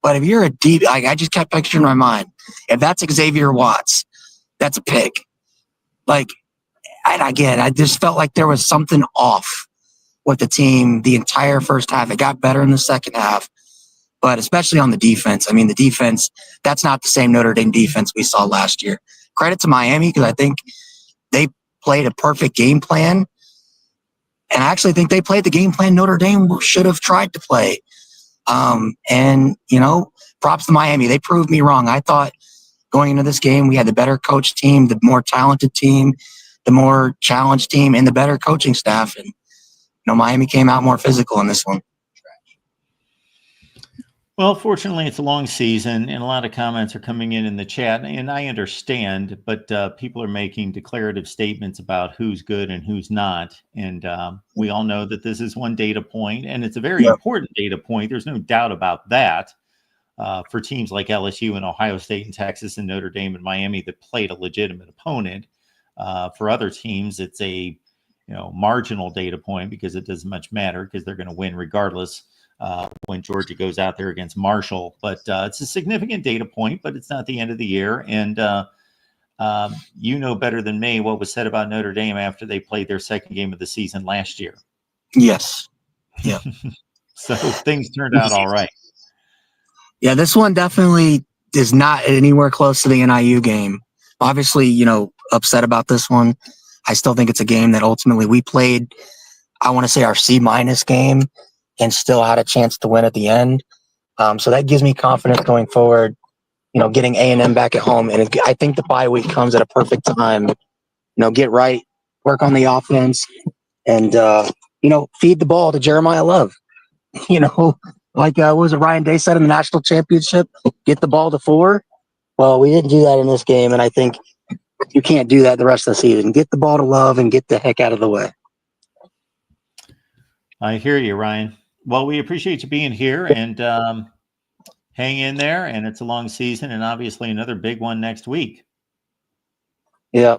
But if you're a DB, I just kept picturing in my mind, if that's Xavier Watts, that's a pick. And again, I just felt like there was something off with the team the entire first half. It got better in the second half, but especially on the defense. I mean, the defense, that's not the same Notre Dame defense we saw last year. Credit to Miami because I think they played a perfect game plan. And I actually think they played the game plan Notre Dame should have tried to play. Props to Miami. They proved me wrong. I thought going into this game, we had the better coach team, the more talented team, the more challenged team, and the better coaching staff. And, Miami came out more physical in this one. Well, fortunately, it's a long season, and a lot of comments are coming in the chat, and I understand, but people are making declarative statements about who's good and who's not, and we all know that this is one data point, and it's a very important data point. There's no doubt about that for teams like LSU and Ohio State and Texas and Notre Dame and Miami that played a legitimate opponent. For other teams, it's a marginal data point because it doesn't much matter because they're going to win regardless. When Georgia goes out there against Marshall. But it's a significant data point, but it's not the end of the year. And you know better than me what was said about Notre Dame after they played their second game of the season last year. Yes. Yeah. So things turned out all right. Yeah, this one definitely is not anywhere close to the NIU game. Obviously, upset about this one. I still think it's a game that ultimately we played, I want to say our C- game, and still had a chance to win at the end. So that gives me confidence going forward, getting A&M back at home. And I think the bye week comes at a perfect time. Get right, work on the offense, and, feed the ball to Jeremiah Love. What was it Ryan Day said in the national championship? Get the ball to 4. Well, we didn't do that in this game, and I think you can't do that the rest of the season. Get the ball to Love and get the heck out of the way. I hear you, Ryan. Well, we appreciate you being here and hang in there. And it's a long season and obviously another big one next week. Yeah.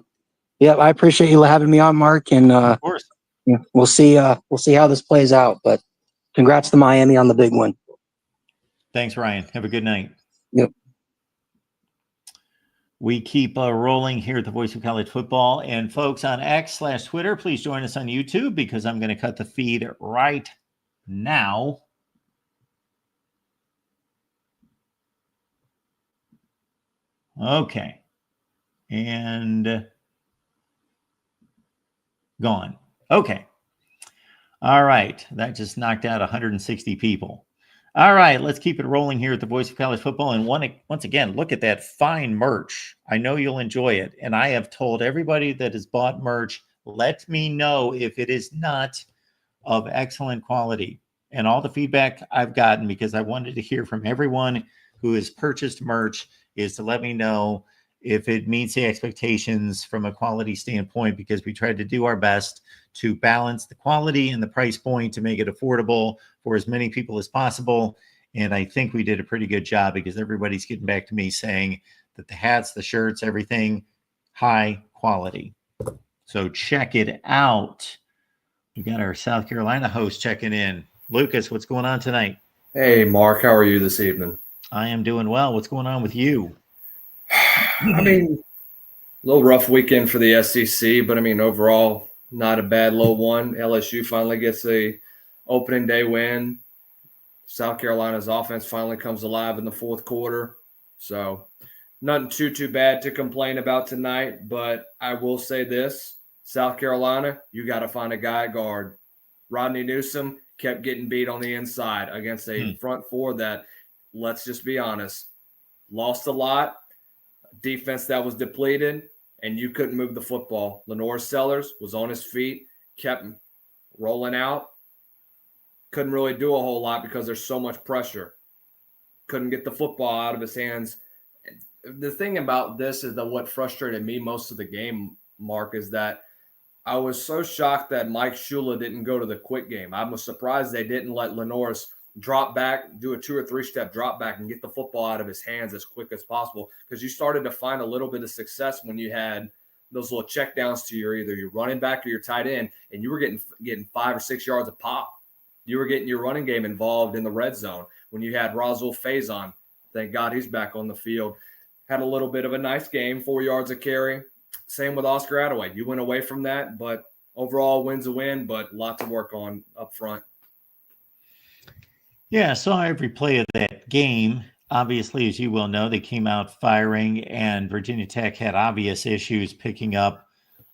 I appreciate you having me on, Mark. And of course, we'll see how this plays out. But congrats to Miami on the big one. Thanks, Ryan. Have a good night. Yep. We keep rolling here at the Voice of College Football. And folks on X/Twitter, please join us on YouTube because I'm going to cut the feed right now. Okay. And gone. Okay. All right. That just knocked out 160 people. All right. Let's keep it rolling here at the Voice of College Football. And once again, look at that fine merch. I know you'll enjoy it. And I have told everybody that has bought merch, let me know if it is not of excellent quality. And all the feedback I've gotten, because I wanted to hear from everyone who has purchased merch, is to let me know if it meets the expectations from a quality standpoint, because we tried to do our best to balance the quality and the price point to make it affordable for as many people as possible. And I think we did a pretty good job because everybody's getting back to me saying that the hats, the shirts, everything, high quality. So check it out. We got our South Carolina host checking in. Lucas, what's going on tonight? Hey, Mark, how are you this evening? I am doing well. What's going on with you? I mean, a little rough weekend for the SEC, but I mean, overall, not a bad low one. LSU finally gets a opening day win. South Carolina's offense finally comes alive in the fourth quarter. So nothing too bad to complain about tonight, but I will say this. South Carolina, you got to find a guy at guard. Rodney Newsom kept getting beat on the inside against a front four that, let's just be honest, lost a lot. Defense that was depleted, and you couldn't move the football. Lenore Sellers was on his feet, kept rolling out. Couldn't really do a whole lot because there's so much pressure. Couldn't get the football out of his hands. The thing about this is that what frustrated me most of the game, Mark, is that I was so shocked that Mike Shula didn't go to the quick game. I was surprised they didn't let Lenoris drop back, do a 2 or 3 step drop back, and get the football out of his hands as quick as possible. Because you started to find a little bit of success when you had those little check downs to either your running back or your tight end, and you were getting 5 or 6 yards a pop. You were getting your running game involved in the red zone when you had Roswell Faison. Thank God he's back on the field. Had a little bit of a nice game, 4 yards a carry. Same with Oscar Attaway. You went away from that, but overall, win's a win, but lots of work on up front. Yeah, I saw every play of that game. Obviously, as you well know, they came out firing, and Virginia Tech had obvious issues picking up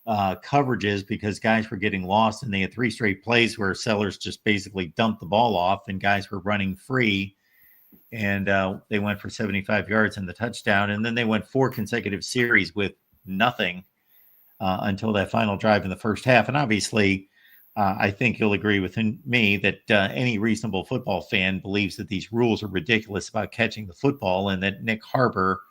coverages because guys were getting lost, and they had 3 straight plays where Sellers just basically dumped the ball off, and guys were running free, and they went for 75 yards and the touchdown, and then they went 4 consecutive series with nothing until that final drive in the first half. And obviously, I think you'll agree with me that any reasonable football fan believes that these rules are ridiculous about catching the football, and that Nick Harbor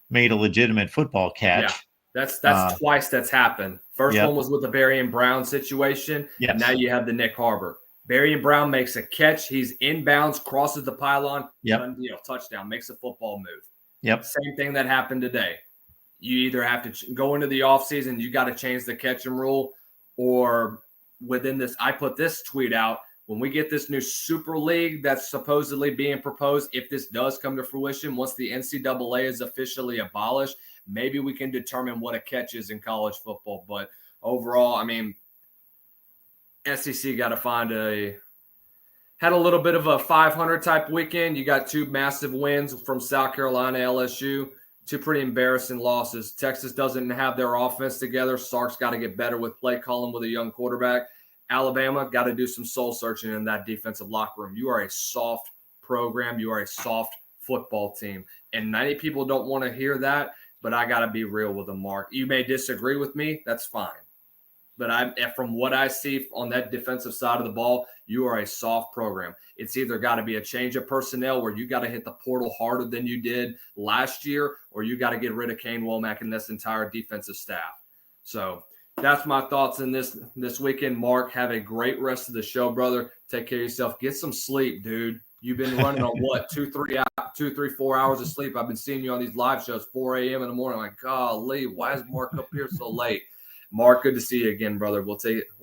made a legitimate football catch. Yeah, that's twice that's happened. First one was with the Berrien Brown situation. Yes. And now you have the Nick Harbor. Berrien Brown makes a catch. He's inbounds, crosses the pylon. Yep. Done deal, touchdown, makes a football move. Yep. Same thing that happened today. You either have to go into the offseason, you got to change the catch and rule, or within this, I put this tweet out, when we get this new Super League that's supposedly being proposed, if this does come to fruition, once the NCAA is officially abolished, maybe we can determine what a catch is in college football. But overall, I mean, SEC got to had a little bit of a 500 type weekend. You got 2 massive wins from South Carolina, LSU. 2 pretty embarrassing losses. Texas doesn't have their offense together. Sark's got to get better with play calling with a young quarterback. Alabama got to do some soul searching in that defensive locker room. You are a soft program. You are a soft football team. And many people don't want to hear that, but I got to be real with them, Mark. You may disagree with me. That's fine. But from what I see on that defensive side of the ball, you are a soft program. It's either got to be a change of personnel where you got to hit the portal harder than you did last year, or you got to get rid of Kane Womack and this entire defensive staff. So that's my thoughts in this weekend. Mark, have a great rest of the show, brother. Take care of yourself. Get some sleep, dude. You've been running on what, 4 hours of sleep. I've been seeing you on these live shows, 4 a.m. in the morning. I'm like, golly, why is Mark up here so late? Mark, good to see you again, brother. We'll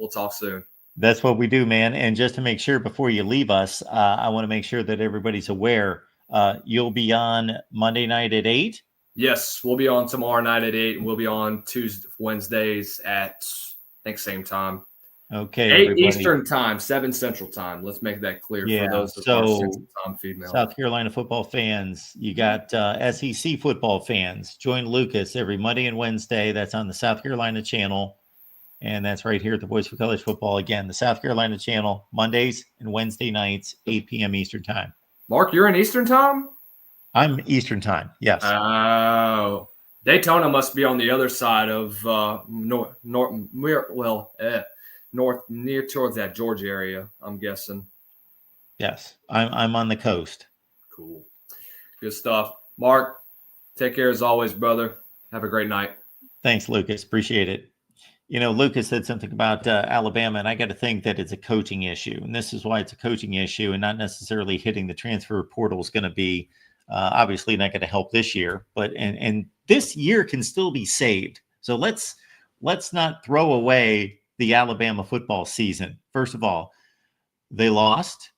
talk soon. That's what we do, man. And just to make sure before you leave us, I want to make sure that everybody's aware. You'll be on Monday night at 8. Yes, we'll be on tomorrow night at 8, and we'll be on Wednesdays at, I think, same time. Okay, 8 everybody. Eastern time, 7 Central time. Let's make that clear for those that are Central time female. South Carolina football fans, you got SEC football fans. Join Lucas every Monday and Wednesday. That's on the South Carolina channel. And that's right here at the Voice for College Football. Again, the South Carolina channel, Mondays and Wednesday nights, 8 p.m. Eastern time. Mark, you're in Eastern time? I'm Eastern time, yes. Oh. Daytona must be on the other side of north near towards that Georgia area, I'm guessing. Yes, I'm on the coast. Cool. Good stuff. Mark, take care as always, brother. Have a great night. Thanks, Lucas. Appreciate it. You know, Lucas said something about Alabama, and I got to think that it's a coaching issue. And this is why it's a coaching issue and not necessarily hitting the transfer portal is going to be obviously not going to help this year. But and this year can still be saved. So let's not throw away the Alabama football season. First of all, they lost.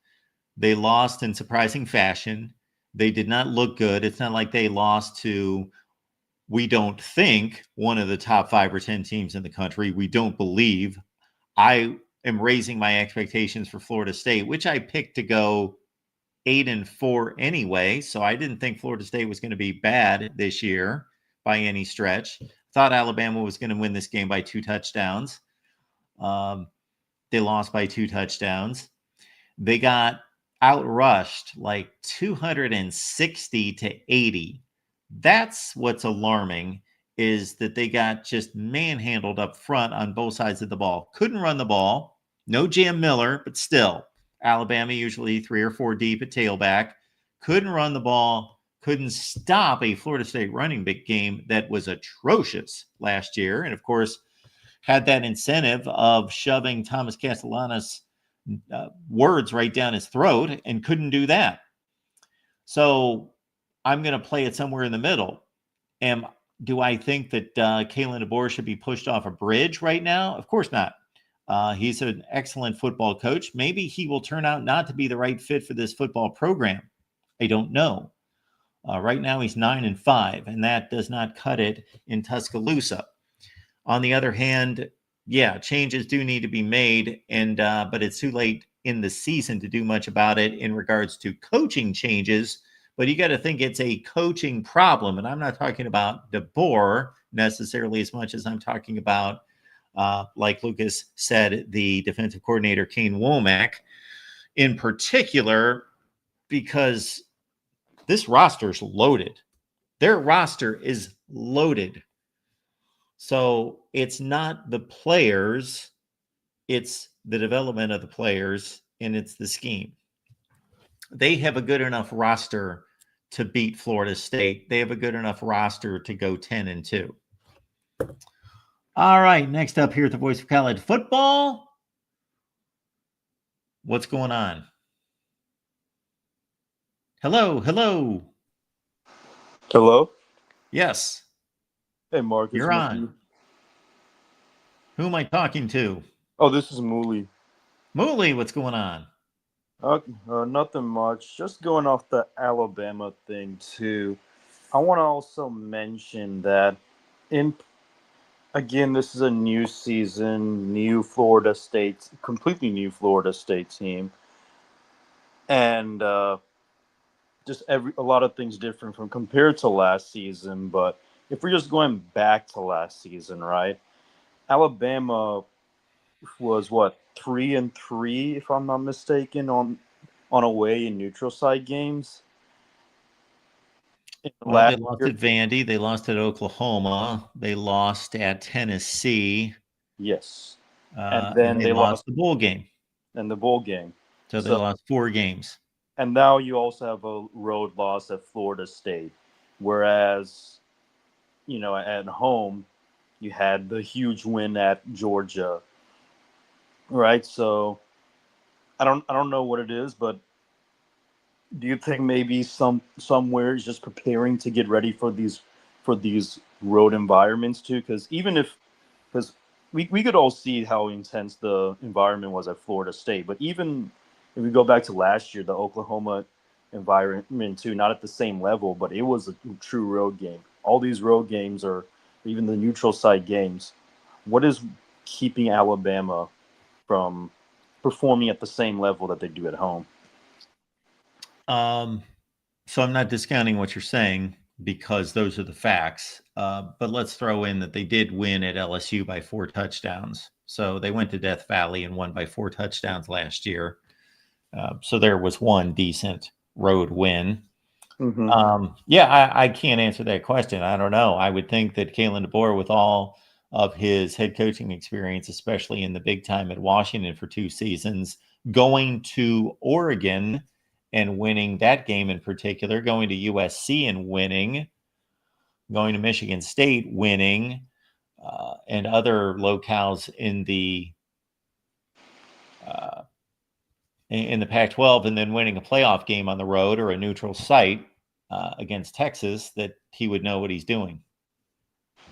They lost in surprising fashion. They did not look good. It's not like they lost to, we don't think, one of the top 5 or 10 teams in the country. We don't believe. I am raising my expectations for Florida State, which I picked to go 8-4 anyway. So I didn't think Florida State was going to be bad this year by any stretch. Thought Alabama was going to win this game by 2 touchdowns. They lost by 2 touchdowns. They got outrushed like 260-80. That's what's alarming, is that they got just manhandled up front on both sides of the ball. Couldn't run the ball. No Jam Miller, but still, Alabama usually 3 or 4 deep at tailback. Couldn't run the ball. Couldn't stop a Florida State running back game that was atrocious last year. And of course, had that incentive of shoving Thomas Castellanos words right down his throat and couldn't do that. So I'm going to play it somewhere in the middle. Do I think that Kalen DeBoer should be pushed off a bridge right now? Of course not. He's an excellent football coach. Maybe he will turn out not to be the right fit for this football program. I don't know. Right now he's 9-5, and that does not cut it in Tuscaloosa. On the other hand, yeah, changes do need to be made, but it's too late in the season to do much about it in regards to coaching changes. But you got to think it's a coaching problem, and I'm not talking about DeBoer necessarily as much as I'm talking about, like Lucas said, the defensive coordinator, Kane Womack, in particular, because this roster's loaded. Their roster is loaded. So it's not the players, it's the development of the players, and it's the scheme. They have a good enough roster to beat Florida State. They have a good enough roster to go 10-2. All right, next up here at the Voice of College Football. What's going on? Hello. Hello? Yes. Hey, Mark. You're on. Who am I talking to? Oh, this is Mooley. Mooley, what's going on? Nothing much. Just going off the Alabama thing, too. I want to also mention that, again, this is a new season, completely new Florida State team. And just a lot of things different from compared to last season. But if we're just going back to last season, right? Alabama was 3-3, if I'm not mistaken, on away and neutral side games. Well, they lost at Vandy. They lost at Oklahoma. They lost at Tennessee. Yes. And then they lost the bowl game. And the bowl game. So they lost 4 games. And now you also have a road loss at Florida State. Whereas, at home, you had the huge win at Georgia. Right? So I don't know what it is, but do you think maybe somewhere is just preparing to get ready for these road environments too? Because we could all see how intense the environment was at Florida State, but even if we go back to last year, the Oklahoma environment too, not at the same level, but it was a true road game. All these road games, or even the neutral side games, what is keeping Alabama from performing at the same level that they do at home? So I'm not discounting what you're saying because those are the facts. But let's throw in that they did win at LSU by 4 touchdowns. So they went to Death Valley and won by 4 touchdowns last year. So there was one decent road win. Mm-hmm. I can't answer that question. I don't know. I would think that Kalen DeBoer, with all of his head coaching experience, especially in the big time at Washington for 2 seasons, going to Oregon and winning that game in particular, going to USC and winning, going to Michigan State winning, and other locales in the Pac-12, and then winning a playoff game on the road or a neutral site against Texas, that he would know what he's doing.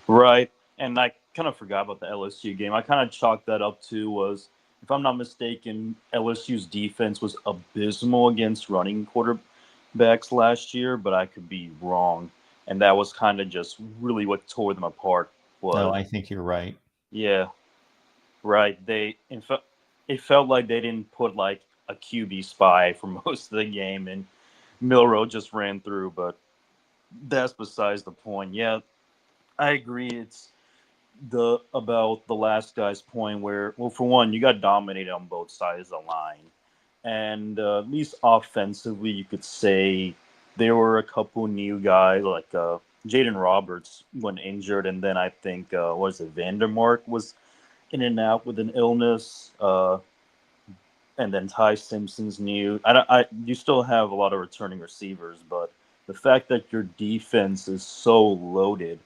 Right. And I kind of forgot about the LSU game. I kind of chalked that up to was, if I'm not mistaken, LSU's defense was abysmal against running quarterbacks last year, but I could be wrong. And that was kind of just really what tore them apart. No, I think you're right. Yeah. Right. It felt like they didn't put like a QB spy for most of the game, and Milroe just ran through, but that's besides the point. Yeah, I agree. It's about the last guy's point where, well, for one, you got dominated on both sides of the line. And at least offensively, you could say there were a couple new guys, like Jaden Roberts went injured, and then I think, Vandermark was in and out with an illness. And then Ty Simpson's new. You still have a lot of returning receivers, but the fact that your defense is so loaded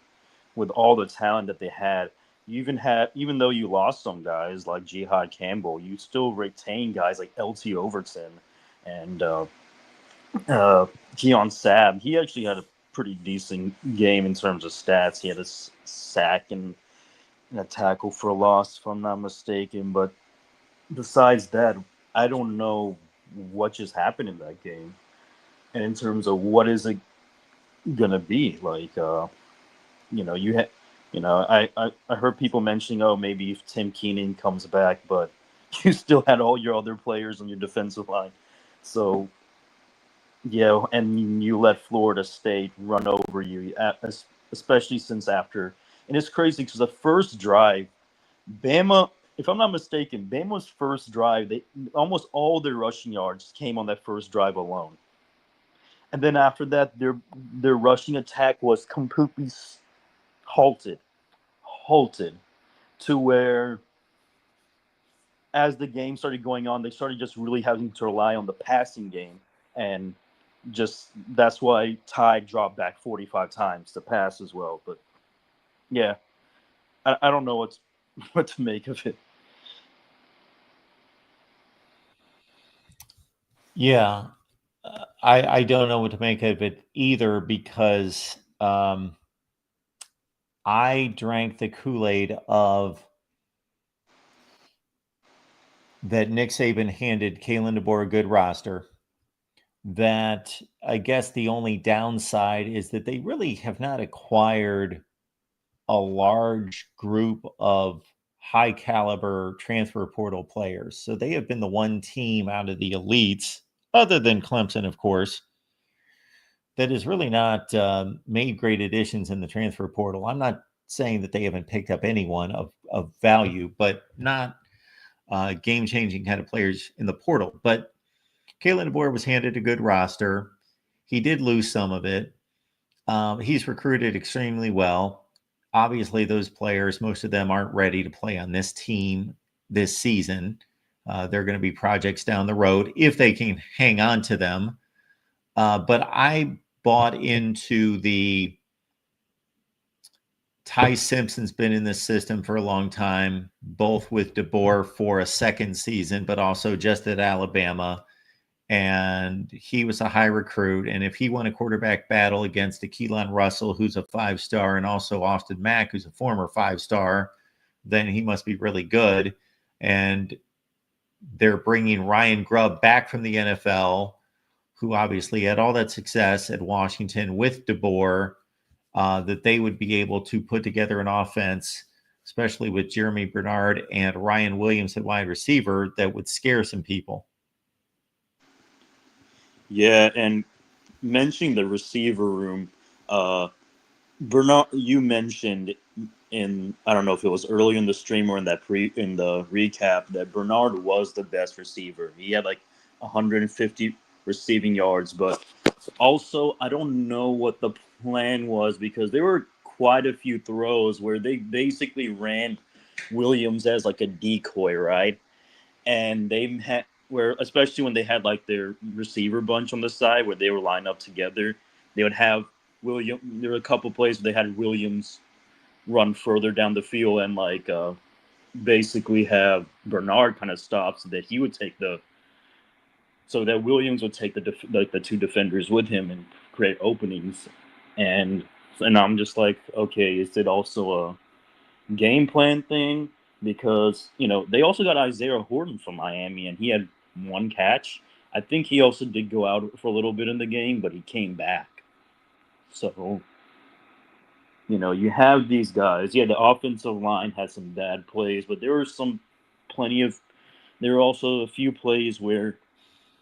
with all the talent that they had, even though you lost some guys like Jihad Campbell, you still retain guys like LT Overton and Keon Sabb. He actually had a pretty decent game in terms of stats. He had a sack and a tackle for a loss, if I'm not mistaken. But besides that, I don't know what just happened in that game. And in terms of what is it gonna be like, you had, I heard people mentioning, oh, maybe if Tim Keenan comes back, but you still had all your other players on your defensive line, so yeah, and you let Florida State run over you, especially since after, and it's crazy because the first drive, Bama, if I'm not mistaken, Bama's first drive, they almost all their rushing yards came on that first drive alone. And then after that, their rushing attack was completely halted to where, as the game started going on, they started just really having to rely on the passing game, and just that's why Tide dropped back 45 times to pass as well. But yeah, I don't know what to make of it. Yeah, I don't know what to make of it either, because I drank the Kool-Aid of that Nick Saban handed Kalen DeBoer a good roster. That I guess the only downside is that they really have not acquired a large group of high caliber transfer portal players. So they have been the one team out of the elites, other than Clemson, of course, that has really not made great additions in the transfer portal. I'm not saying that they haven't picked up anyone of value, but not game-changing kind of players in the portal. But Kalen DeBoer was handed a good roster. He did lose some of it. He's recruited extremely well. Obviously, those players, most of them aren't ready to play on this team this season. They're going to be projects down the road if they can hang on to them. But I bought into the Ty Simpson's been in this system for a long time, both with DeBoer for a second season, but also just at Alabama. And he was a high recruit. And if he won a quarterback battle against a Keelan Russell, who's a 5-star, and also Austin Mack, who's a former 5-star, then he must be really good. And they're bringing Ryan Grubb back from the NFL, who obviously had all that success at Washington with DeBoer, that they would be able to put together an offense, especially with Jeremy Bernard and Ryan Williams at wide receiver, that would scare some people. Yeah, and mentioning the receiver room, Bernard, you mentioned in, I don't know if it was early in the stream or in the recap, that Bernard was the best receiver. He had like 150 receiving yards, but also I don't know what the plan was, because there were quite a few throws where they basically ran Williams as like a decoy, right? And they had, where especially when they had like their receiver bunch on the side where they were lined up together, they would have there were a couple plays where they had Williams run further down the field and like basically have Bernard kind of stop so that he would take so that Williams would take the two defenders with him and create openings. And I'm just like, okay, is it also a game plan thing? Because, they also got Isaiah Horton from Miami, and he had one catch. I think he also did go out for a little bit in the game, but he came back. So, you have these guys. Yeah, the offensive line had some bad plays, but there were there were also a few plays where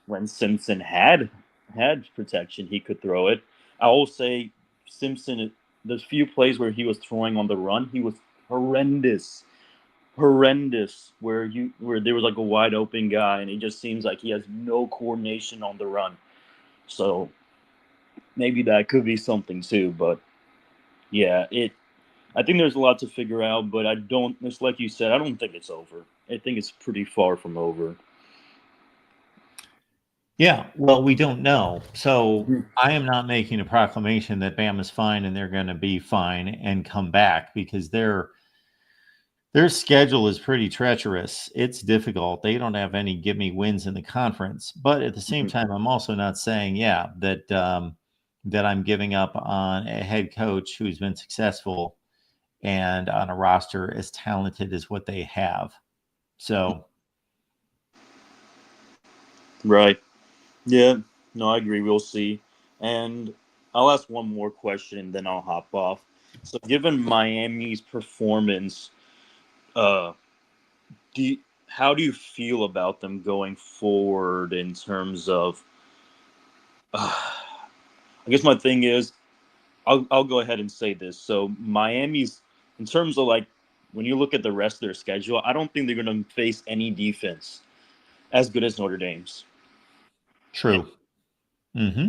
when Simpson had protection, he could throw it. I will say Simpson, the few plays where he was throwing on the run, he was horrendous, where there was like a wide open guy and it just seems like he has no coordination on the run. So maybe that could be something too. But yeah, I think there's a lot to figure out, but it's like you said, I don't think it's over. I think it's pretty far from over. Yeah, well, we don't know. So I am not making a proclamation that Bama's fine and they're going to be fine and come back, because they're Their schedule is pretty treacherous. It's difficult. They don't have any give me wins in the conference. But at the same time, I'm also not saying, that I'm giving up on a head coach who's been successful and on a roster as talented as what they have. So, Right. Yeah. No, I agree. We'll see. And I'll ask one more question and then I'll hop off. So, given Miami's performance, uh, how do you feel about them going forward in terms of? I guess my thing is, I'll go ahead and say this. So Miami's, in terms of like when you look at the rest of their schedule, I don't think they're going to face any defense as good as Notre Dame's. true. Mm-hmm.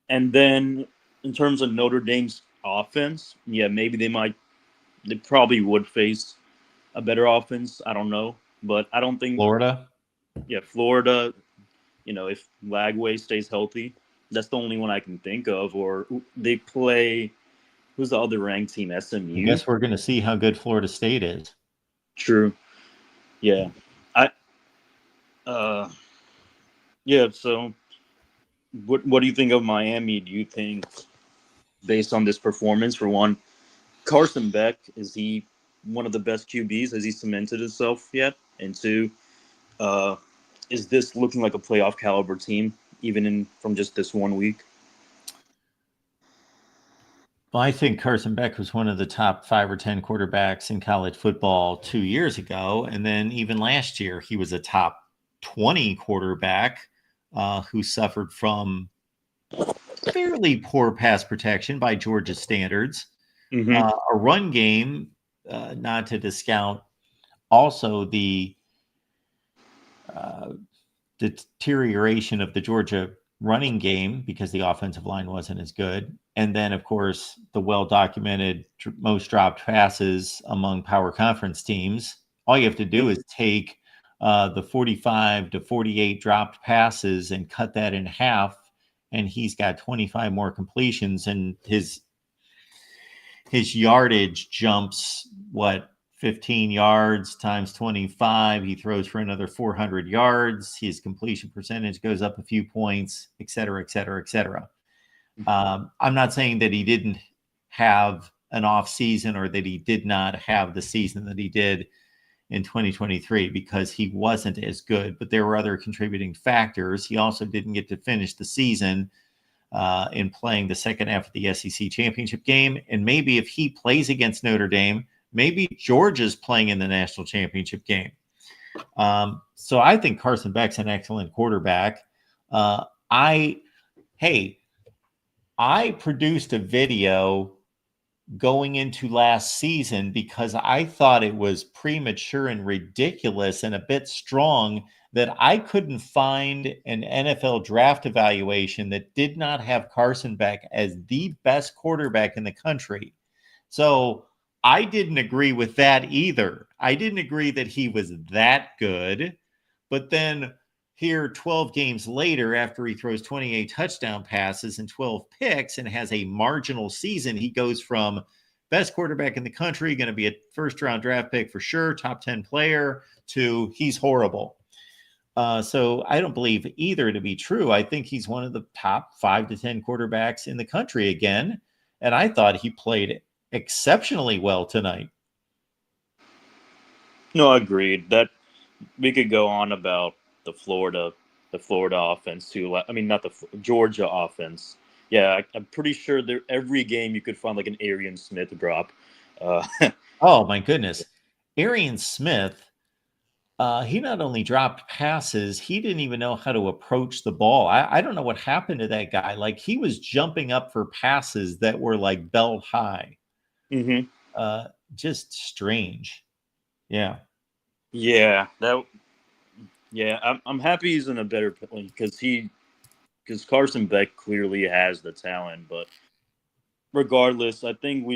And then in terms of Notre Dame's offense, yeah, maybe they probably would face a better offense. I don't know, but I don't think. Florida. Yeah, Florida. If Lagway stays healthy, that's the only one I can think of. Or they play. Who's the other ranked team? SMU. I guess we're going to see how good Florida State is. True. Yeah. Yeah. So, what do you think of Miami? Do you think, based on this performance, for one, Carson Beck, is he one of the best QBs? Has he cemented himself yet? And two, is this looking like a playoff caliber team, even from just this 1 week? Well, I think Carson Beck was one of the top 5 or 10 quarterbacks in college football 2 years ago. And then even last year, he was a top 20 quarterback who suffered from fairly poor pass protection by Georgia standards. Mm-hmm. A run game, not to discount also the deterioration of the Georgia running game because the offensive line wasn't as good. And then, of course, the well-documented most dropped passes among power conference teams. All you have to do is take the 45 to 48 dropped passes and cut that in half, and he's got 25 more completions, and his yardage jumps, 15 yards times 25. He throws for another 400 yards. His completion percentage goes up a few points, et cetera, et cetera, et cetera. I'm not saying that he didn't have an off season or that he did not have the season that he did in 2023 because he wasn't as good, but there were other contributing factors. He also didn't get to finish the season in playing the second half of the SEC championship game. And maybe if he plays against Notre Dame, maybe Georgia's playing in the national championship game. So I think Carson Beck's an excellent quarterback. I produced a video going into last season because I thought it was premature and ridiculous and a bit strong that I couldn't find an NFL draft evaluation that did not have Carson Beck as the best quarterback in the country. So I didn't agree with that either. I didn't agree that he was that good. But then here 12 games later, after he throws 28 touchdown passes and 12 picks and has a marginal season, he goes from best quarterback in the country, going to be a first-round draft pick for sure, top 10 player, to he's horrible. So I don't believe either to be true. I think he's one of the top 5 to 10 quarterbacks in the country again. And I thought he played exceptionally well tonight. No, agreed. That we could go on about the Florida offense too. I mean, not the Georgia offense. Yeah, I'm pretty sure every game you could find like an Arian Smith drop. Oh my goodness, Arian Smith. He not only dropped passes, he didn't even know how to approach the ball. I don't know what happened to that guy. Like he was jumping up for passes that were like belt high. Mm-hmm. Just strange. Yeah. Yeah. I'm happy he's in a better because Carson Beck clearly has the talent. But regardless, I think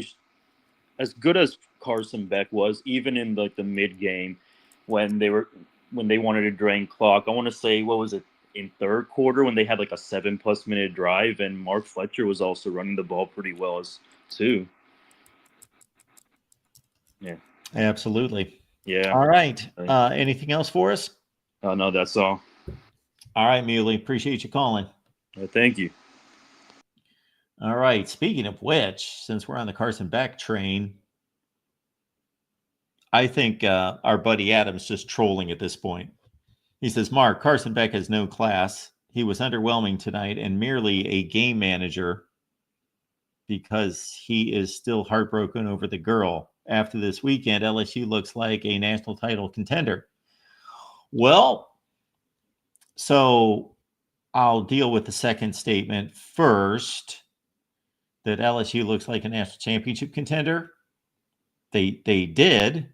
as good as Carson Beck was, even in like the mid game, when they wanted to drain clock. I want to say, what was it, in third quarter when they had like a 7+ minute drive, and Mark Fletcher was also running the ball pretty well too. Yeah. Absolutely. Yeah. All right. Anything else for us? No, that's all. All right, Muley. Appreciate you calling. Thank you. All right. Speaking of which, since we're on the Carson Beck train, I think our buddy Adam's just trolling at this point. He says, Mark, Carson Beck has no class. He was underwhelming tonight and merely a game manager because he is still heartbroken over the girl. After this weekend, LSU looks like a national title contender. Well, so I'll deal with the second statement first, that LSU looks like a national championship contender. They did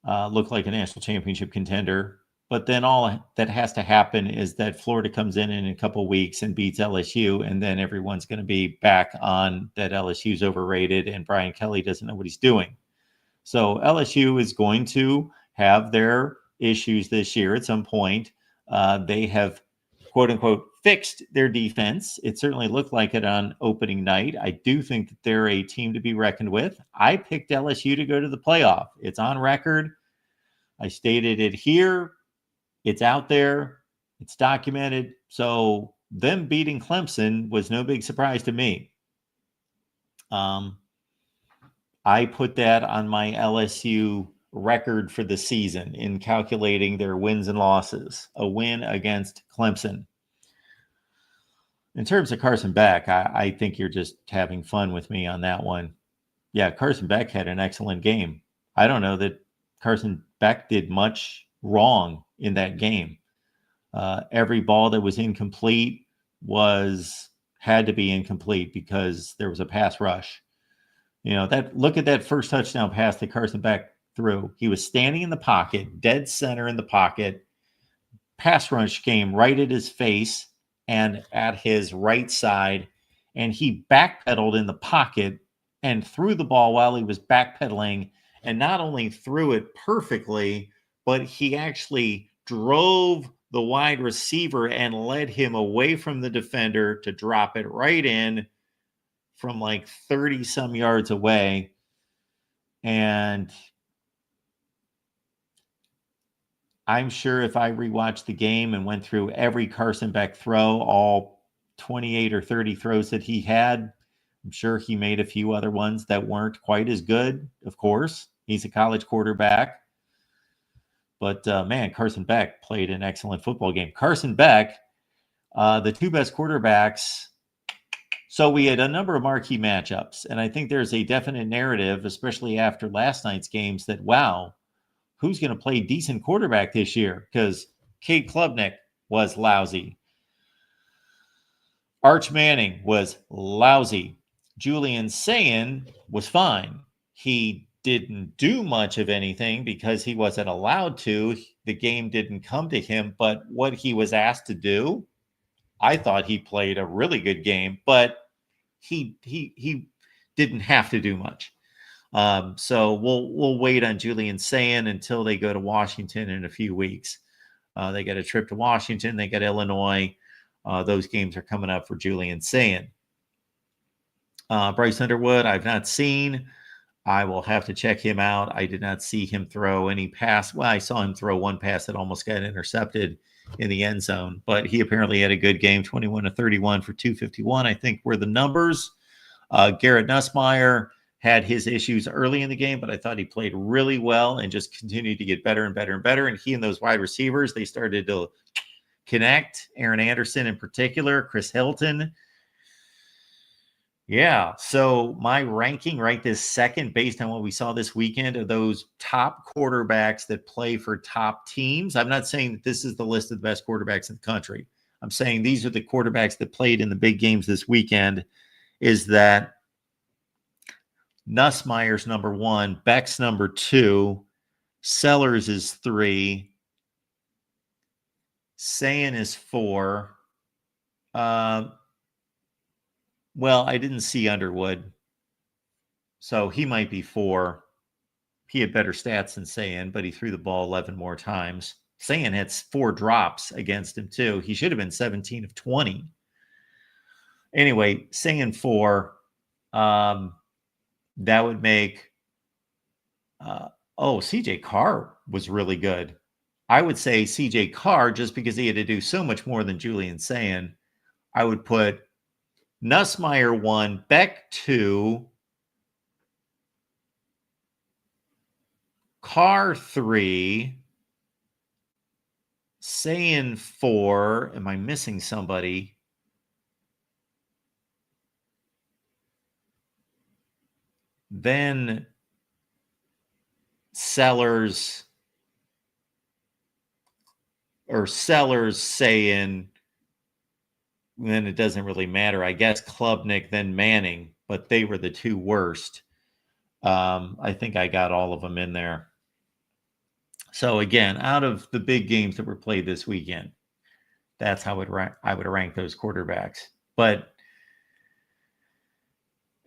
look like a national championship contender, but then all that has to happen is that Florida comes in a couple of weeks and beats LSU, and then everyone's going to be back on that LSU's overrated and Brian Kelly doesn't know what he's doing. So LSU is going to have their issues this year at some point. They have, quote unquote, fixed their defense. It certainly looked like it on opening night. I do think that they're a team to be reckoned with. I picked LSU to go to the playoff. It's on record. I stated it here. It's out there. It's documented. So them beating Clemson was no big surprise to me. I put that on my LSU record for the season in calculating their wins and losses. A win against Clemson. In terms of Carson Beck, I think you're just having fun with me on that one. Yeah, Carson Beck had an excellent game. I don't know that Carson Beck did much wrong in that game. Every ball that was incomplete had to be incomplete because there was a pass rush. Look at that first touchdown pass that Carson Beck threw. He was standing in the pocket, dead center in the pocket. Pass rush came right at his face and at his right side, and he backpedaled in the pocket and threw the ball while he was backpedaling, and not only threw it perfectly, but he actually drove the wide receiver and led him away from the defender to drop it right in from like 30 some yards away. And I'm sure if I rewatched the game and went through every Carson Beck throw, all 28 or 30 throws that he had, I'm sure he made a few other ones that weren't quite as good. Of course, he's a college quarterback. But man, Carson Beck played an excellent football game. Carson Beck, the two best quarterbacks. So we had a number of marquee matchups, and I think there's a definite narrative, especially after last night's games, that, wow, who's going to play decent quarterback this year? Because Cade Klubnik was lousy. Arch Manning was lousy. Julian Sayin was fine. He didn't do much of anything because he wasn't allowed to. The game didn't come to him, but what he was asked to do, I thought he played a really good game, but he didn't have to do much. So we'll wait on Julian Sayin until they go to Washington in a few weeks. They got a trip to Washington. They got Illinois. Those games are coming up for Julian Sayin. Bryce Underwood, I've not seen. I will have to check him out. I did not see him throw any pass. Well, I saw him throw one pass that almost got intercepted in the end zone, but he apparently had a good game, 21 to 31 for 251, I think were the numbers. Garrett Nussmeier had his issues early in the game, but I thought he played really well and just continued to get better and better and better. And he and those wide receivers, they started to connect. Aaron Anderson in particular, Chris Hilton. Yeah, so my ranking right this second, based on what we saw this weekend, of those top quarterbacks that play for top teams. I'm not saying that this is the list of the best quarterbacks in the country. I'm saying these are the quarterbacks that played in the big games this weekend. Is that Nussmeier's number 1, Beck's number 2, Sellers is 3, Sayin is 4. Well, I didn't see Underwood, so he might be 4. He had better stats than Sayin, but he threw the ball 11 more times. Sayin had 4 drops against him, too. He should have been 17 of 20. Anyway, Sayin 4. That would make Oh, CJ Carr was really good. I would say CJ Carr, just because he had to do so much more than Julian Sayin. I would put Nussmeier 1, Beck 2, Carr 3, Sayin 4. Am I missing somebody? Then Sellers Sayin. Then it doesn't really matter. I guess Klubnik, then Manning, but they were the two worst. I think I got all of them in there. So again, out of the big games that were played this weekend, that's how I would rank those quarterbacks. But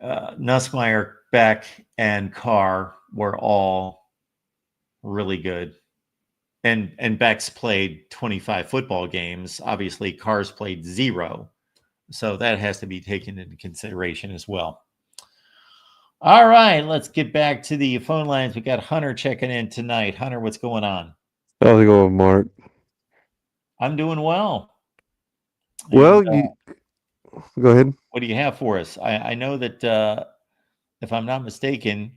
Nussmeier, Beck, and Carr were all really good. And Beck's played 25 football games. Obviously, Carr's played 0. So that has to be taken into consideration as well. All right, let's get back to the phone lines. We got Hunter checking in tonight. Hunter, what's going on? How's it going, Mark? I'm doing well. Well, And, go ahead. what do you have for us? I know that if I'm not mistaken,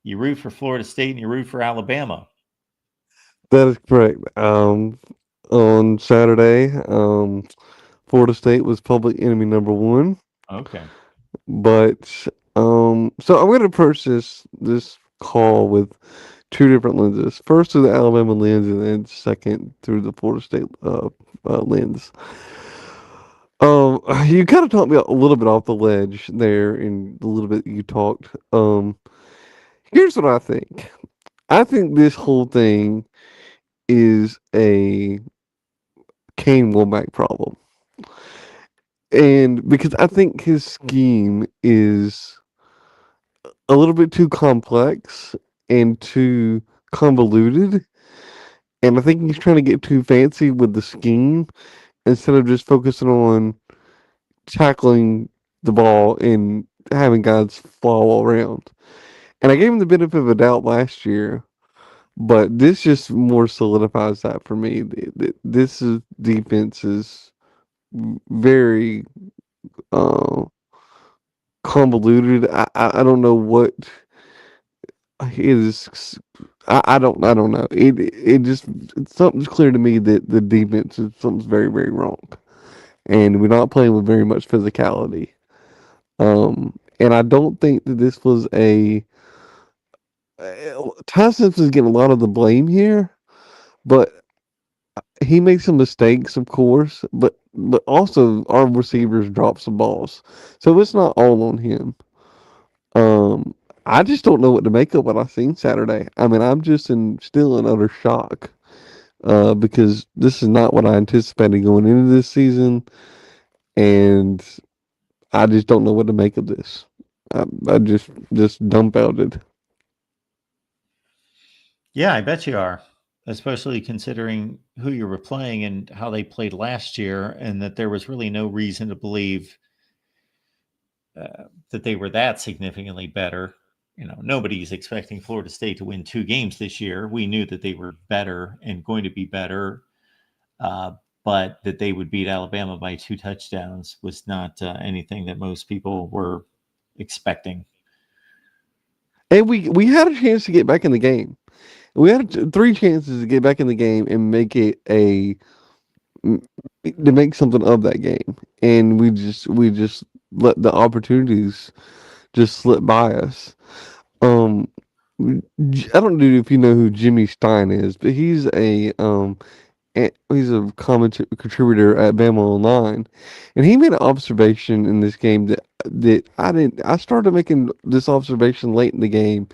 you root for Florida State and you root for Alabama. That is correct. On Saturday, Florida State was public enemy number 1. Okay. But so I'm going to approach this call with 2 different lenses. First through the Alabama lens, and then second through the Florida State lens. You kind of talked me a little bit off the ledge there, in the little bit you talked. Here's what I think. I think this whole thing is a Kane Womack problem. And because I think his scheme is a little bit too complex and too convoluted. And I think he's trying to get too fancy with the scheme instead of just focusing on tackling the ball and having guys fall all around. And I gave him the benefit of a doubt last year, but this just more solidifies that for me. This defense is very convoluted. I don't know what is. I don't know. It just something's clear to me that the defense is something's very, very wrong, and we're not playing with very much physicality. And I don't think that this was a. Ty Simpson's getting a lot of the blame here, but he makes some mistakes, of course, but also our receivers drop some balls, so it's not all on him. I just don't know what to make of what I seen Saturday. I mean, I'm just still in utter shock, because this is not what I anticipated going into this season, and I just don't know what to make of this. I just dumbfounded. Yeah, I bet you are, especially considering who you were playing and how they played last year, and that there was really no reason to believe that they were that significantly better. Nobody's expecting Florida State to win 2 games this year. We knew that they were better and going to be better, but that they would beat Alabama by 2 touchdowns was not anything that most people were expecting. And we had a chance to get back in the game. We had 3 chances to get back in the game and make it to make something of that game, and we just let the opportunities just slip by us. I don't know if you know who Jimmy Stein is, but he's a contributor at Bama Online, and he made an observation in this game that I didn't. I started making this observation late in the game,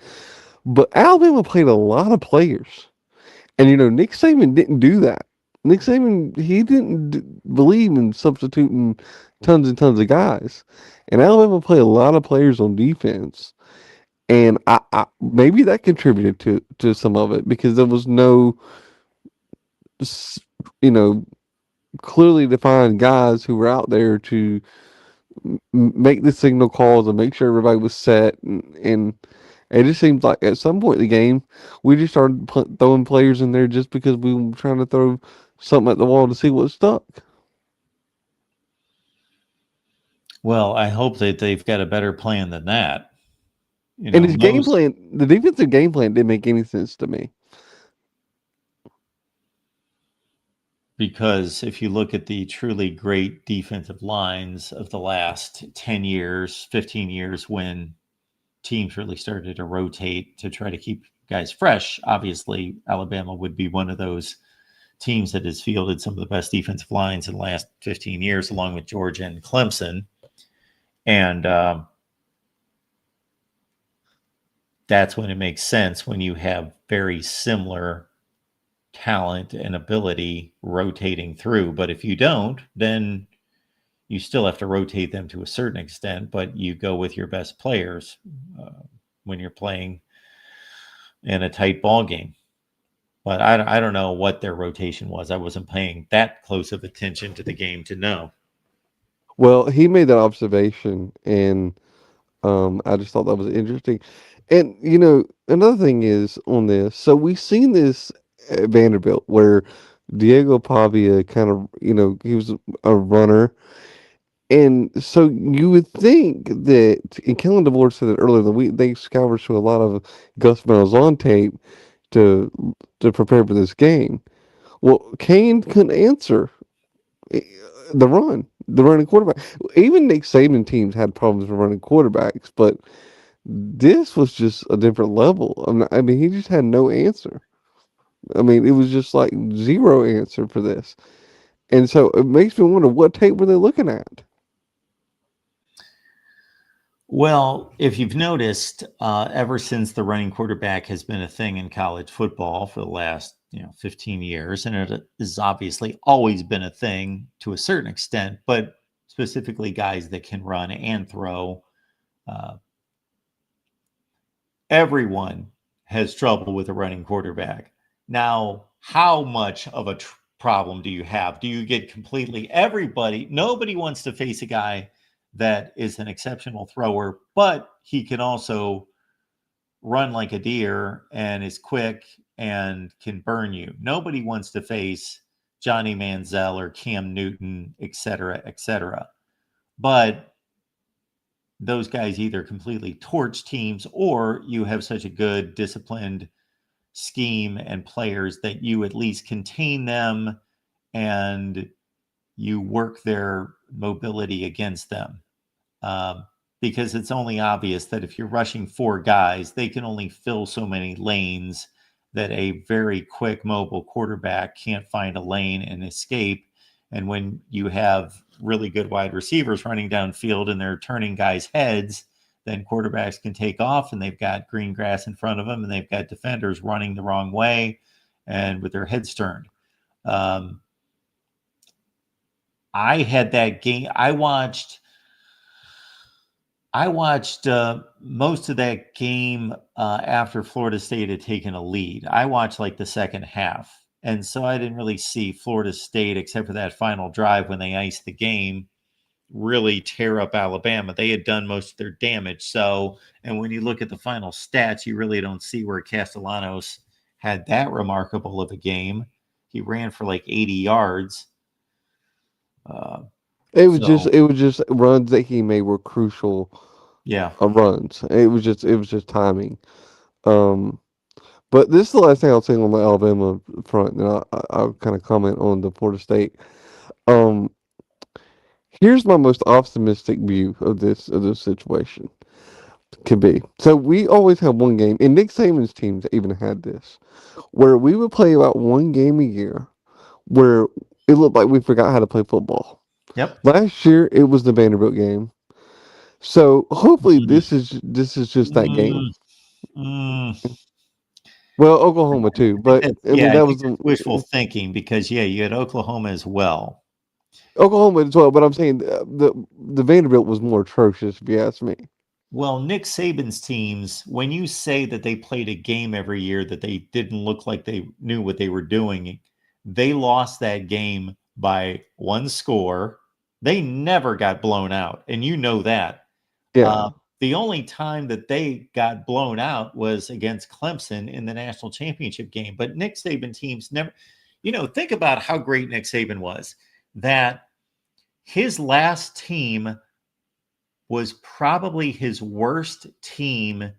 but Alabama played a lot of players, and Nick Saban didn't do that. Nick Saban, he didn't believe in substituting tons and tons of guys, and Alabama played a lot of players on defense. And I maybe that contributed to some of it, because there was no, clearly defined guys who were out there to make the signal calls and make sure everybody was set, and It just seems like at some point in the game, we just started throwing players in there just because we were trying to throw something at the wall to see what stuck. Well, I hope that they've got a better plan than that. And his game plan, the defensive game plan didn't make any sense to me. Because if you look at the truly great defensive lines of the last 10 years, 15 years, when teams really started to rotate to try to keep guys fresh, obviously Alabama would be one of those teams that has fielded some of the best defensive lines in the last 15 years, along with Georgia and Clemson. And that's when it makes sense when you have very similar talent and ability rotating through. But if you don't, then you still have to rotate them to a certain extent, but you go with your best players when you're playing in a tight ball game. But I don't know what their rotation was. I wasn't paying that close of attention to the game to know. Well, he made that observation, and I just thought that was interesting. And another thing is on this. So we've seen this at Vanderbilt where Diego Pavia kind of, he was a runner. And so you would think that, and Kellen DeVore said it earlier in the week, they scoured through a lot of Gus Malzahn tape to prepare for this game. Well, Kane couldn't answer the running quarterback. Even Nick Saban teams had problems with running quarterbacks, but this was just a different level. I mean, he just had no answer. I mean, it was just like zero answer for this. And so it makes me wonder, what tape were they looking at? Well, if you've noticed, ever since the running quarterback has been a thing in college football for the last 15 years, and it has obviously always been a thing to a certain extent, but specifically guys that can run and throw, everyone has trouble with a running quarterback. Now, how much of a problem do you have? Do you get completely nobody wants to face a guy that is an exceptional thrower, but he can also run like a deer and is quick and can burn you. Nobody wants to face Johnny Manziel or Cam Newton, et cetera, et cetera. But those guys either completely torch teams, or you have such a good disciplined scheme and players that you at least contain them and you work their mobility against them. Because it's only obvious that if you're rushing four guys, they can only fill so many lanes that a very quick mobile quarterback can't find a lane and escape. And when you have really good wide receivers running downfield and they're turning guys' heads, then quarterbacks can take off and they've got green grass in front of them and they've got defenders running the wrong way and with their heads turned. I had that game. I watched most of that game after Florida State had taken a lead. I watched like the second half. And so I didn't really see Florida State, except for that final drive when they iced the game, really tear up Alabama. They had done most of their damage. So, and when you look at the final stats, you really don't see where Castellanos had that remarkable of a game. He ran for like 80 yards. It was just runs that he made were crucial. Yeah, runs. It was just timing. But this is the last thing I'll say on the Alabama front, and I'll kind of comment on the Florida State. Here's my most optimistic view of this situation could be. So we always have one game, and Nick Saban's teams even had this, where we would play about one game a year, where it looked like we forgot how to play football. Yep. Last year it was the Vanderbilt game. So hopefully this is just that game. Well, Oklahoma too, but I mean that was wishful thinking because you had Oklahoma as well. Oklahoma as well, but I'm saying the Vanderbilt was more atrocious, if you ask me. Well, Nick Saban's teams, when you say that they played a game every year that they didn't look like they knew what they were doing, they lost that game by one score. They never got blown out, and you know that. Yeah. The only time that they got blown out was against Clemson in the national championship game. But Nick Saban teams never, think about how great Nick Saban was, that his last team was probably his worst team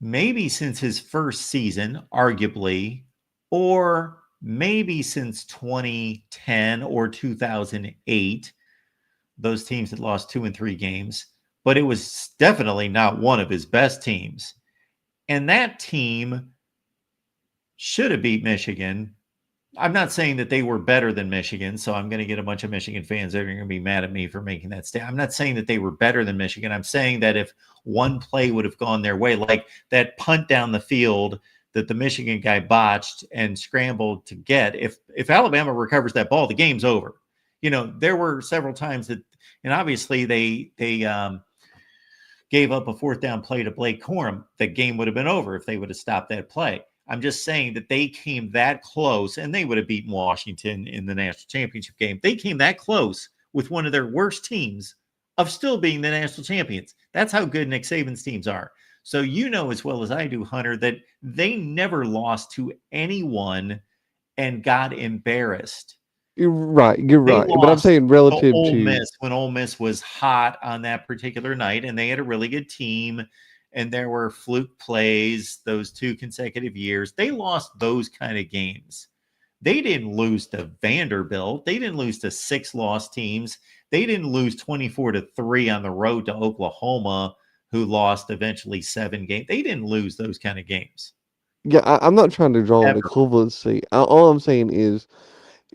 maybe since his first season, arguably, or maybe since 2010 or 2008. Those teams had lost 2 and 3 games, but it was definitely not one of his best teams. And that team should have beat Michigan. I'm not saying that they were better than Michigan, so I'm going to get a bunch of Michigan fans that are going to be mad at me for making that statement. I'm not saying that they were better than Michigan. I'm saying that if one play would have gone their way, like that punt down the field that the Michigan guy botched and scrambled to get, if Alabama recovers that ball, the game's over. There were several times that, and obviously they gave up a 4th down play to Blake Corum. The game would have been over if they would have stopped that play. I'm just saying that they came that close, and they would have beaten Washington in the national championship game. They came that close with one of their worst teams of still being the national champions. That's how good Nick Saban's teams are. So as well as I do, Hunter, that they never lost to anyone and got embarrassed. You're right. But I'm saying To relative Ole to Miss when Ole Miss was hot on that particular night, and they had a really good team, and there were fluke plays those 2 consecutive years. They lost those kind of games. They didn't lose to Vanderbilt. They didn't lose to 6-loss teams. They didn't lose 24-3 on the road to Oklahoma, who lost eventually 7 games. They didn't lose those kind of games. Yeah, I'm not trying to draw an Ever. equivalency. All I'm saying is,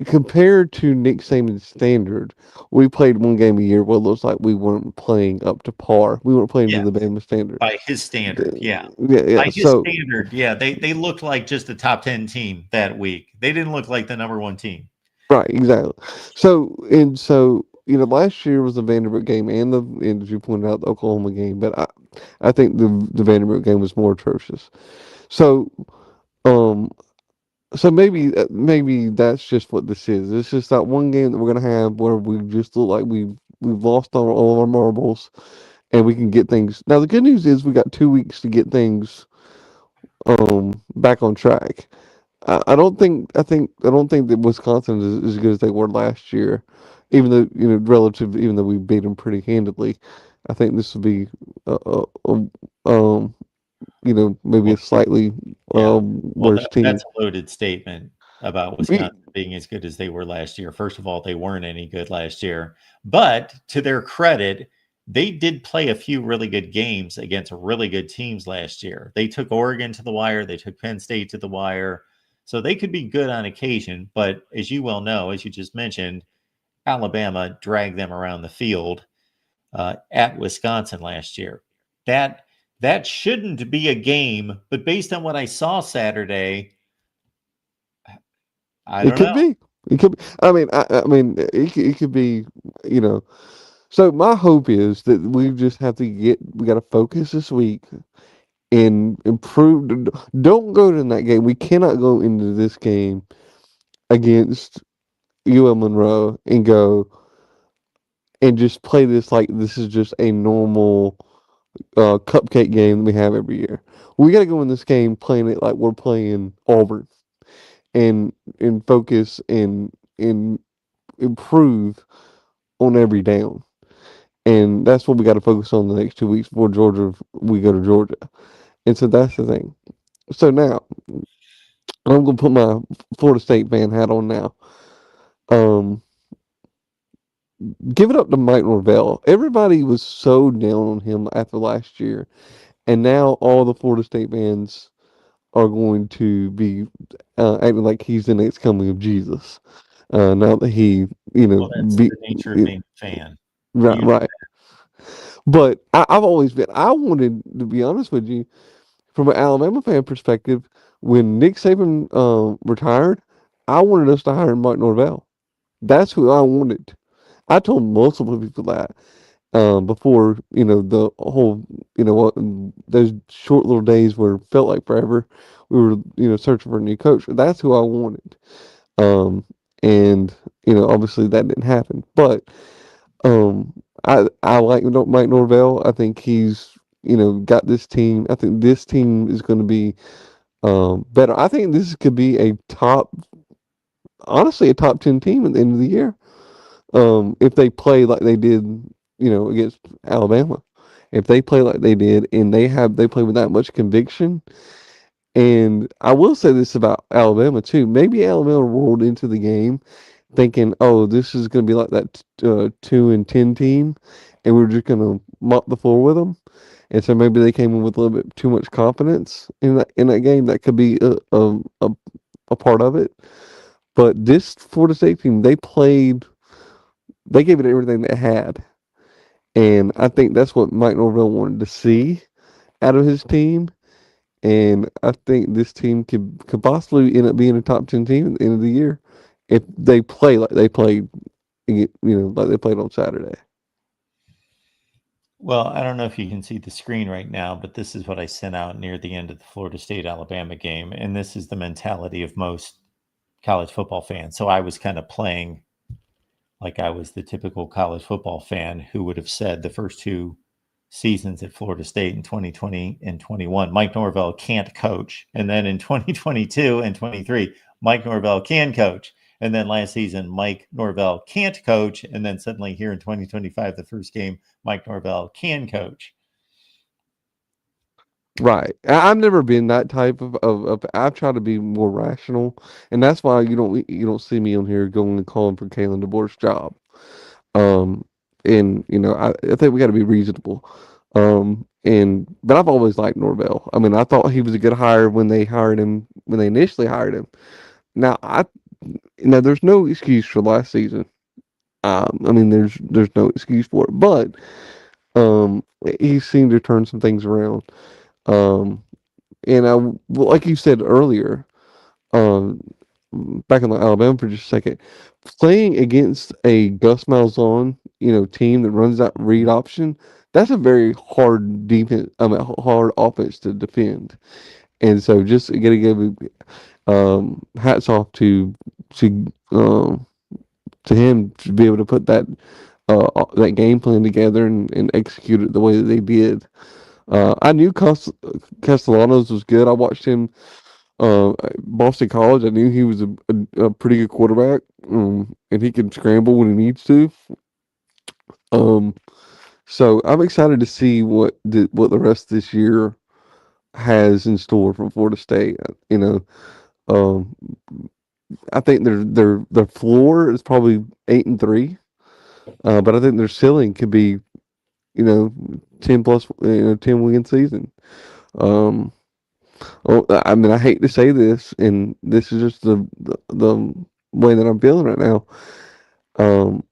compared to Nick Saban's standard, we played one game a year where it looks like we weren't playing up to par. We weren't playing to the Bama standard. By his standard, yeah. Yeah. By his standard, yeah. They looked like just a top 10 team that week. They didn't look like the number 1 team. Right, exactly. So last year was the Vanderbilt game and as you pointed out, the Oklahoma game, but I think the Vanderbilt game was more atrocious. So So maybe that's just what this is. It's just that one game that we're gonna have where we just look like we've lost all of our marbles, and we can get things. Now the good news is we got 2 weeks to get things back on track. I don't think that Wisconsin is as good as they were last year, even though even though we beat them pretty handedly. I think this will be maybe a slightly worse team. That's a loaded statement about Wisconsin being as good as they were last year. First of all, they weren't any good last year, but to their credit, they did play a few really good games against really good teams last year. They took Oregon to the wire. They took Penn State to the wire. So they could be good on occasion. But as you well know, as you just mentioned, Alabama dragged them around the field at Wisconsin last year. That shouldn't be a game, but based on what I saw Saturday, It could be. I mean, it could be. So my hope is that we just have to we got to focus this week and improve. Don't go to that game. We cannot go into this game against UL Monroe and go and just play this like this is just a normal cupcake game that we have every year. We got to go in this game playing it like we're playing Auburn and focus and improve on every down. And that's what we got to focus on the next 2 weeks before we go to Georgia. And so that's the thing. So now, I'm going to put my Florida State fan hat on now. Give it up to Mike Norvell. Everybody was so down on him after last year. And now all the Florida State fans are going to be acting like he's the next coming of Jesus. Now that he, that's the nature of being a fan. Right. But I've always been. I wanted to be honest with you, from an Alabama fan perspective, when Nick Saban retired, I wanted us to hire Mike Norvell. That's who I wanted. I told multiple people that before the whole those short little days where it felt like forever. We were searching for a new coach. That's who I wanted. And obviously that didn't happen. But I like Mike Norvell. I think he's got this team. I think this team is going to be better. I think this could be honestly, a top 10 team at the end of the year. If they play like they did, against Alabama. If they play like they did and they play with that much conviction. And I will say this about Alabama too. Maybe Alabama rolled into the game thinking, "Oh, this is going to be like that 2-10 team, and we're just going to mop the floor with them." And so maybe they came in with a little bit too much confidence in that game. That could be a part of it. But this Florida State team, they gave it everything they had, and I think that's what Mike Norvell wanted to see out of his team. And I think this team could possibly end up being a top 10 team at the end of the year if they play like they played, like they played on Saturday. Well, I don't know if you can see the screen right now, but this is what I sent out near the end of the Florida State Alabama game. And this is the mentality of most college football fans. So I was kind of playing like I was the typical college football fan who would have said the first two seasons at Florida State in 2020 and 21, Mike Norvell can't coach. And then in 2022 and 23, Mike Norvell can coach. And then last season, Mike Norvell can't coach. And then suddenly here in 2025, the first game, Mike Norvell can coach. Right. I've never been that type of I've tried to be more rational, and that's why you don't see me on here going and calling for Kalen DeBoer's job. Um, and I think we got to be reasonable. But I've always liked Norvell. I mean, I thought he was a good hire when they initially hired him. Now there's no excuse for last season. I mean, there's no excuse for it, but he seemed to turn some things around. Um, and well, like you said earlier, um, back in Alabama for just a second, playing against a Gus Malzahn, team that runs that read option, that's a very hard defense. I mean, hard offense to defend. And so, just gotta give hats off to um, to him to be able to put that game plan together and execute it the way that they did. I knew Castellanos was good. I watched him at Boston College. I knew he was a pretty good quarterback, and he can scramble when he needs to. Um, so I'm excited to see what the rest of this year has in store from Florida State. Um, I think their floor is probably 8-3, but I think their ceiling could be 10 plus 10-win season. Um, Well, I mean, I hate to say this, and this is just the way that I'm feeling right now. Um,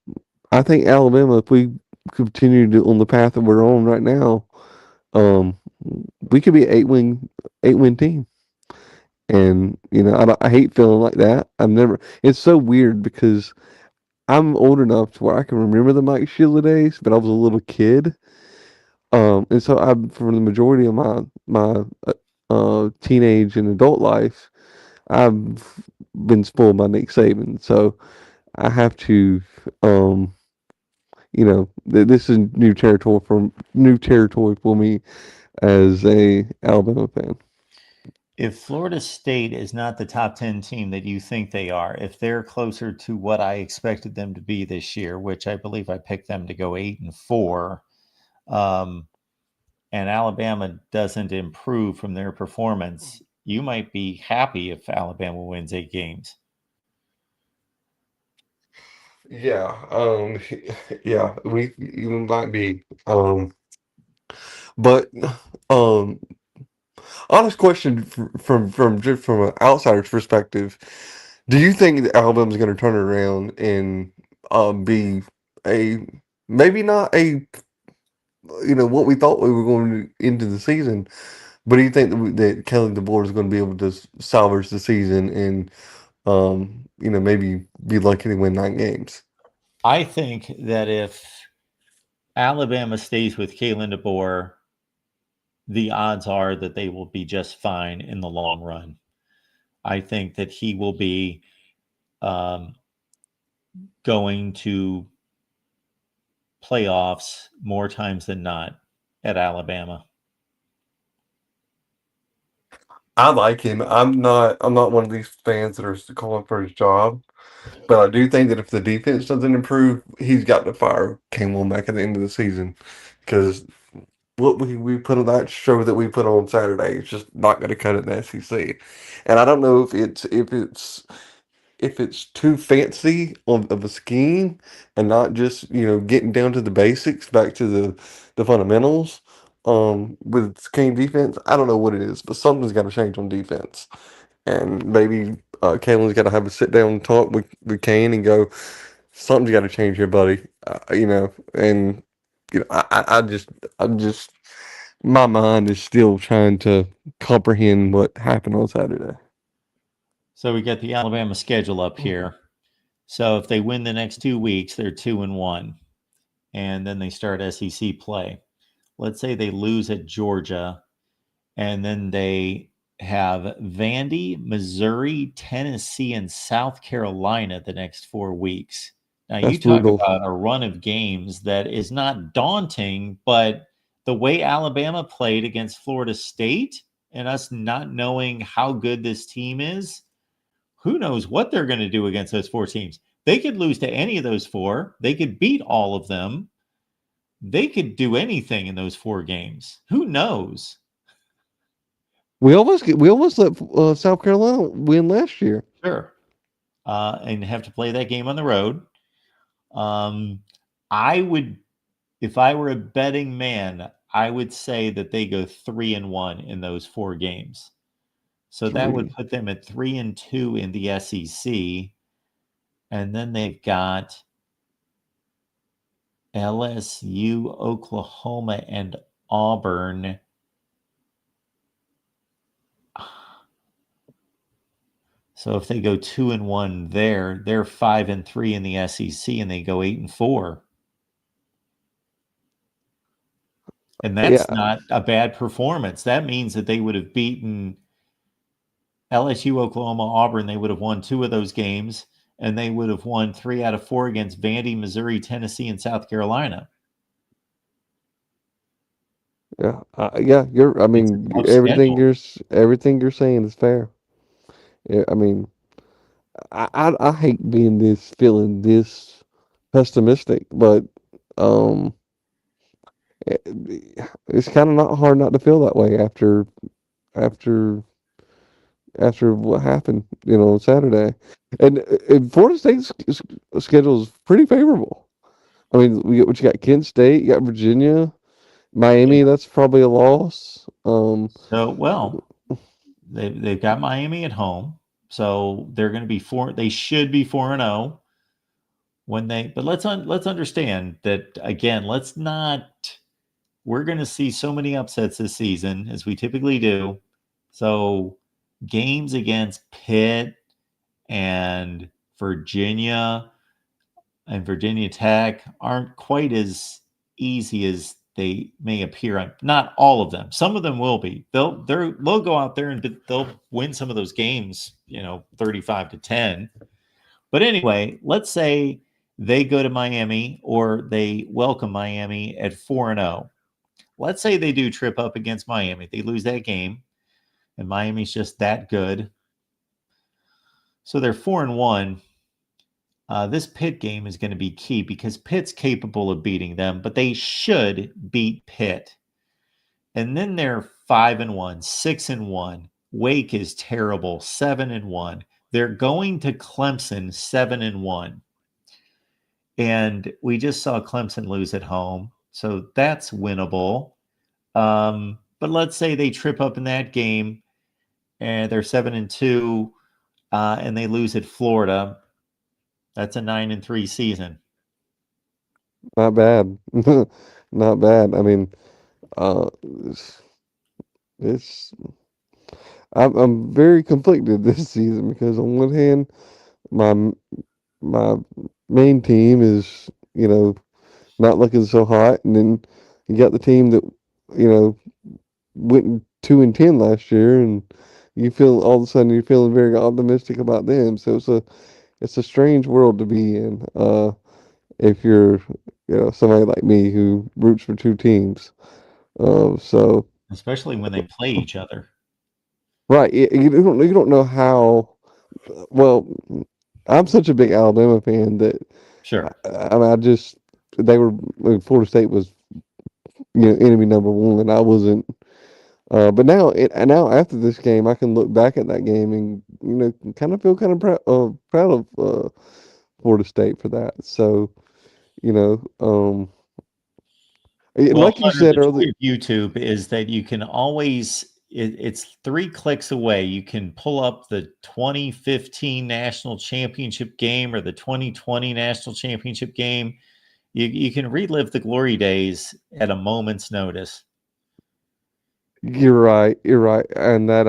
I think Alabama, if we continue on the path that we're on right now, um, we could be an eight win team. And I hate feeling like that. I've never. It's so weird because I'm old enough to where I can remember the Mike Sheila days, but I was a little kid. And so for the majority of my teenage and adult life, I've been spoiled by Nick Saban. So I have to, this is new territory for me as a Alabama fan. If Florida State is not the top 10 team that you think they are, if they're closer to what I expected them to be this year, which I believe I picked them to go 8-4, and Alabama doesn't improve from their performance, you might be happy if Alabama wins 8 games. Yeah, yeah, we even might be. But honest question from an outsider's perspective, do you think that Alabama's going to turn it around and be a maybe not a what we thought we were going into the season, but do you think that Kelly DeBoer is going to be able to salvage the season and maybe be lucky to win 9 games? I think that if Alabama stays with Kalen DeBoer, the odds are that they will be just fine in the long run. I think that he will be going to playoffs more times than not at Alabama. I like him. I'm not one of these fans that are calling for his job, but I do think that if the defense doesn't improve, he's got to fire Kane Wommack at the end of the season because what we put on that show that we put on Saturday is just not going to cut it in the SEC. And I don't know if it's too fancy of a scheme and not just getting down to the basics, back to the fundamentals. With Kane defense, I don't know what it is, but something's got to change on defense, and maybe Kalen's got to have a sit down talk with Kane and go, something's got to change here, buddy. And I'm just my mind is still trying to comprehend what happened on Saturday. So we got the Alabama schedule up here. So if they win the next 2 weeks, they're 2-1, and then they start SEC play. Let's say they lose at Georgia, and then they have Vandy, Missouri, Tennessee, and South Carolina the next 4 weeks. Now, That's you talk brutal. about a run of games that is not daunting, but the way Alabama played against Florida State and us not knowing how good this team is, who knows what they're going to do against those 4 teams. They could lose to any of those 4. They could beat all of them. They could do anything in those 4 games. Who knows? We almost let South Carolina win last year. Sure. And have to play that game on the road. I would, if I were a betting man, I would say that they go 3-1 in those 4 games. So that would put them at 3-2 in the SEC. And then they've got LSU, Oklahoma, and Auburn. So if they go 2-1 there, they're 5-3 in the SEC, and they go 8-4. And that's not a bad performance. That means that they would have beaten LSU, Oklahoma, Auburn. They would have won 2 of those games, and they would have won 3 out of 4 against Vandy, Missouri, Tennessee, and South Carolina. Yeah, I mean, everything you're saying is fair. Yeah, I mean, I hate feeling this pessimistic, but it's kind of not hard not to feel that way after what happened, on Saturday. And Florida State's schedule is pretty favorable. I mean, you got Kent State, you got Virginia, Miami. Yeah. That's probably a loss. They've got Miami at home, so they're going to be 4. They should be 4-0 when they. But let's understand that again. Let's not. We're going to see so many upsets this season, as we typically do. So games against Pitt and Virginia and Virginia Tech aren't quite as easy as they may appear. Not all of them. Some of them will be. They'll go out there and they'll win some of those games, 35-10. But anyway, let's say they go to Miami or they welcome Miami at 4-0. Let's say they do trip up against Miami. They lose that game, and Miami's just that good. So they're 4-1. This Pitt game is going to be key because Pitt's capable of beating them, but they should beat Pitt. And then they're 5-1, 6-1. Wake is terrible, 7-1. They're going to Clemson, 7-1. And we just saw Clemson lose at home, so that's winnable. But let's say they trip up in that game, and they're 7-2, and they lose at Florida. That's a 9-3 season. Not bad. Not bad. I mean, I'm very conflicted this season because on one hand, my main team is not looking so hot, and then you got the team that went 2-10 last year, and you feel all of a sudden you're feeling very optimistic about them. So it's a strange world to be in. if you're somebody like me who roots for two teams. So especially when they play each other. right, you don't know how. Well, I'm such a big Alabama fan that Sure. I mean, they were Florida State was enemy number one, and I wasn't. But and now after this game, I can look back at that game and kind of feel kind of proud of Florida State for that. So and Well, like you Hunter, said the earlier, joy of YouTube is that you can always, it's 3 clicks away. You can pull up the 2015 national championship game or the 2020 national championship game. You can relive the glory days at a moment's notice. you're right, and that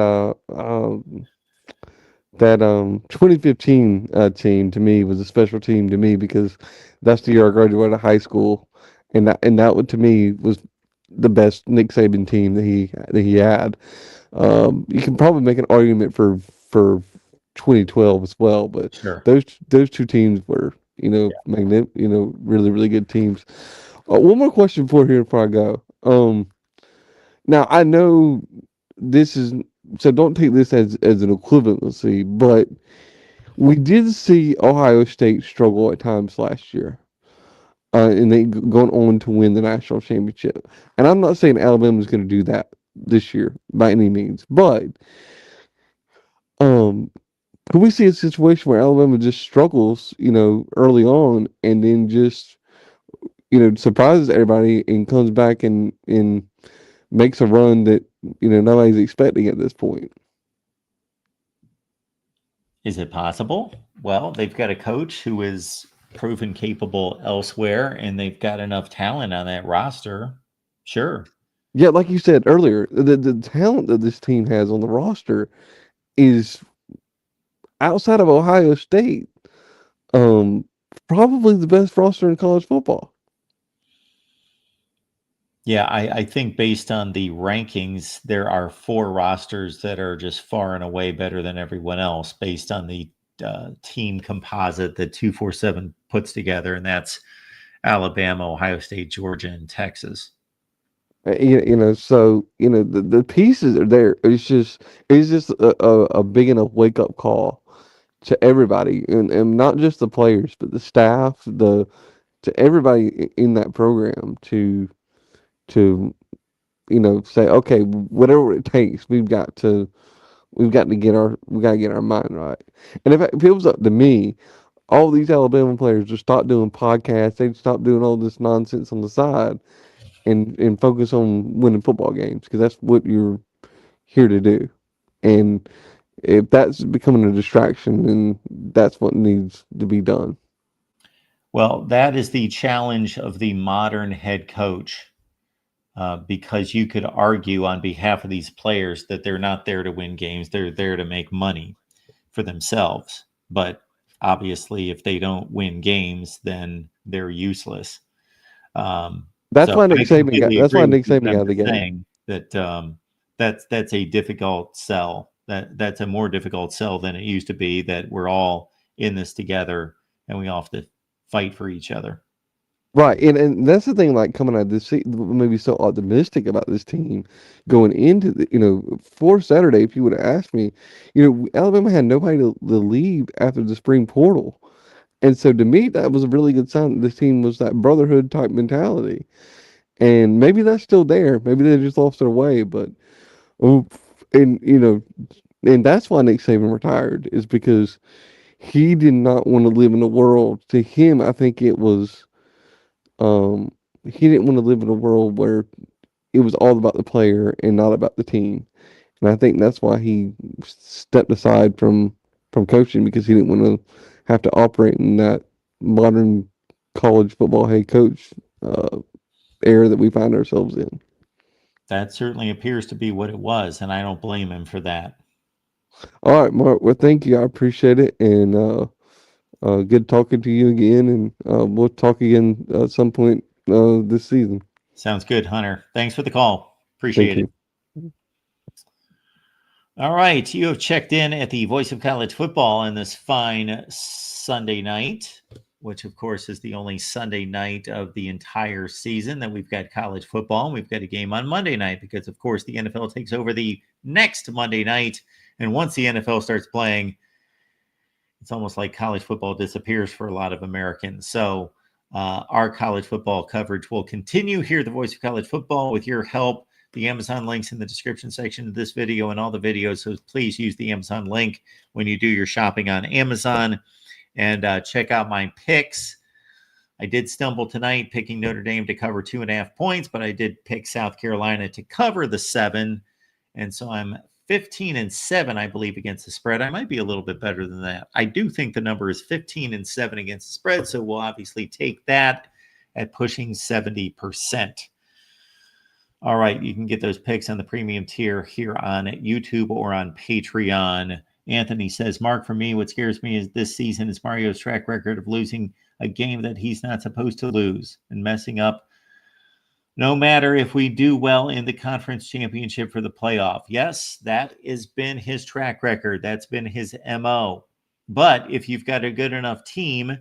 2015 team to me was a special team to me because that's the year I graduated high school, and that to me was the best Nick Saban team that he had. You can probably make an argument for 2012 as well, but Sure. those two teams were really really good teams. One more question before I go. Now I know this is so don't take this as an equivalency, but we did see Ohio State struggle at times last year, and they going on to win the national championship. And I'm not saying Alabama's going to do that this year by any means, but um, could we see a situation where Alabama just struggles, early on, and then just surprises everybody and comes back and makes a run that nobody's expecting at this point? Is it possible? Well, they've got a coach who is proven capable elsewhere, and they've got enough talent on that roster. Sure. Yeah, like you said earlier, the talent that this team has on the roster is outside of Ohio State, um, probably the best roster in college football. Yeah, I think based on the rankings, there are 4 rosters that are just far and away better than everyone else based on the team composite that 247 puts together, and that's Alabama, Ohio State, Georgia, and Texas. So the pieces are there. It's just a big enough wake up call to everybody, and not just the players, but the staff, to everybody in that program to say, okay, whatever it takes, we got to get our mind right. And if it was up to me, all these Alabama players just stop doing podcasts. They'd stop doing all this nonsense on the side and focus on winning football games because that's what you're here to do. And if that's becoming a distraction, then that's what needs to be done. Well, that is the challenge of the modern head coach, because you could argue on behalf of these players that they're not there to win games. They're there to make money for themselves. But obviously, if they don't win games, then they're useless. That's So why I Nick Saban got. completely That's agree why with Nick you, Saban but I'm got the just game. saying that that's a difficult sell. That's a more difficult sell than it used to be. That we're all in this together and we all have to fight for each other. Right, and that's the thing. Like coming out of this, maybe so optimistic about this team going into for Saturday. If you would have asked me, Alabama had nobody to leave after the spring portal, and so to me, that was a really good sign that this team was that brotherhood type mentality. And maybe that's still there. Maybe they just lost their way, but oh, and and that's why Nick Saban retired is because he did not want to live in a world. To him, I think it was he didn't want to live in a world where it was all about the player and not about the team. And I think that's why he stepped aside from coaching because he didn't want to have to operate in that modern college football head coach era that we find ourselves in. That certainly appears to be what it was, and I don't blame him for that. All right, Mark. Well, thank you. I appreciate it, and good talking to you again. And we'll talk again at some point this season. Sounds good, Hunter. Thanks for the call. Thank Appreciate it. you. All right, you have checked in at the Voice of College Football on this fine Sunday night. which of course is the only Sunday night of the entire season that we've got college football. And we've got a game on Monday night because, of course, the NFL takes over the next Monday night. And once the NFL starts playing, it's almost like college football disappears for a lot of Americans. So our college football coverage will continue. Hear the voice of college football with your help. The Amazon link's in the description section of this video and all the videos. So please use the Amazon link when you do your shopping on Amazon. And check out my picks. I did stumble tonight picking Notre Dame to cover 2.5 points, but I did pick South Carolina to cover the 7. And so I'm 15-7, I believe, against the spread. I might be a little bit better than that. I do think the number is 15-7 against the spread. So we'll obviously take that at pushing 70%. All right, you can get those picks on the premium tier here on YouTube or on Patreon. Anthony says, Mark, for me, what scares me is this season is Mario's track record of losing a game that he's not supposed to lose and messing up no matter if we do well in the conference championship for the playoff. Yes, that has been his track record. That's been his MO. But if you've got a good enough team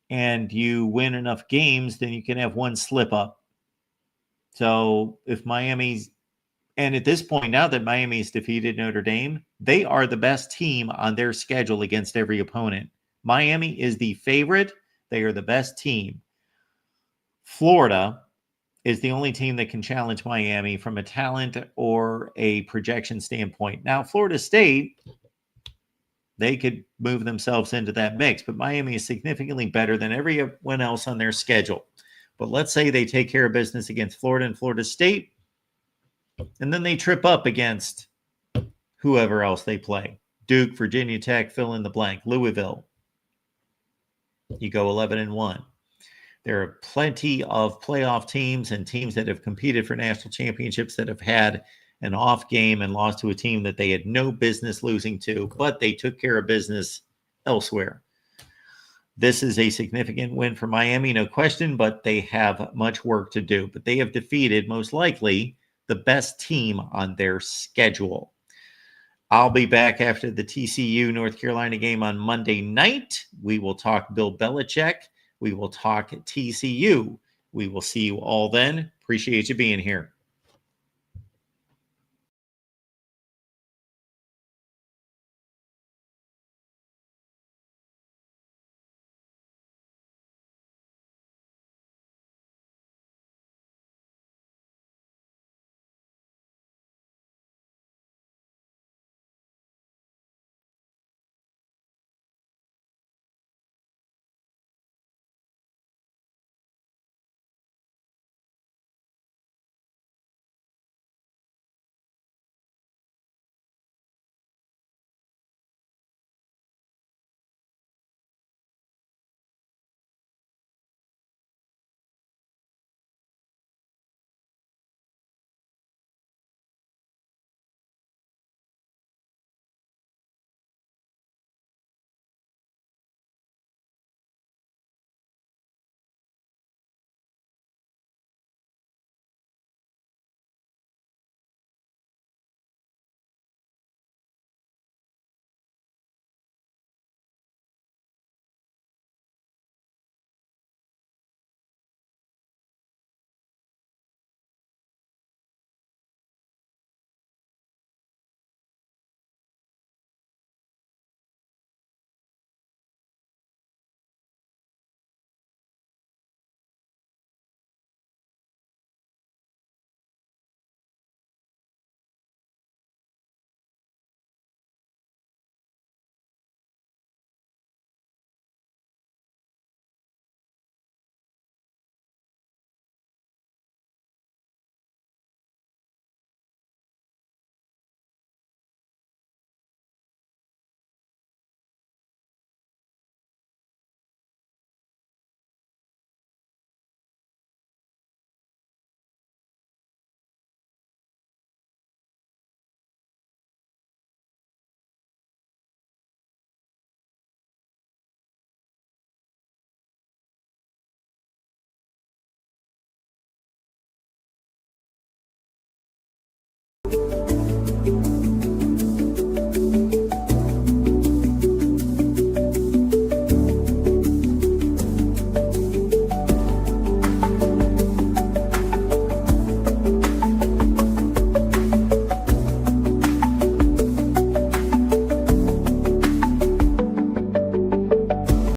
and you win enough games, then you can have one slip up. So if Miami's, and at this point, now that Miami's defeated Notre Dame, they are the best team on their schedule against every opponent. Miami is the favorite. They are the best team. Florida is the only team that can challenge Miami from a talent or a projection standpoint. Now, Florida State, they could move themselves into that mix, but Miami is significantly better than everyone else on their schedule. But let's say they take care of business against Florida and Florida State, and then they trip up against whoever else they play. Duke, Virginia Tech, fill in the blank, Louisville. You go 11-1. There are plenty of playoff teams and teams that have competed for national championships that have had an off game and lost to a team that they had no business losing to, but they took care of business elsewhere. This is a significant win for Miami, no question, but they have much work to do. But they have defeated, most likely, the best team on their schedule. I'll be back after the TCU North Carolina game on Monday night. We will talk Bill Belichick. We will talk TCU. We will see you all then. Appreciate you being here.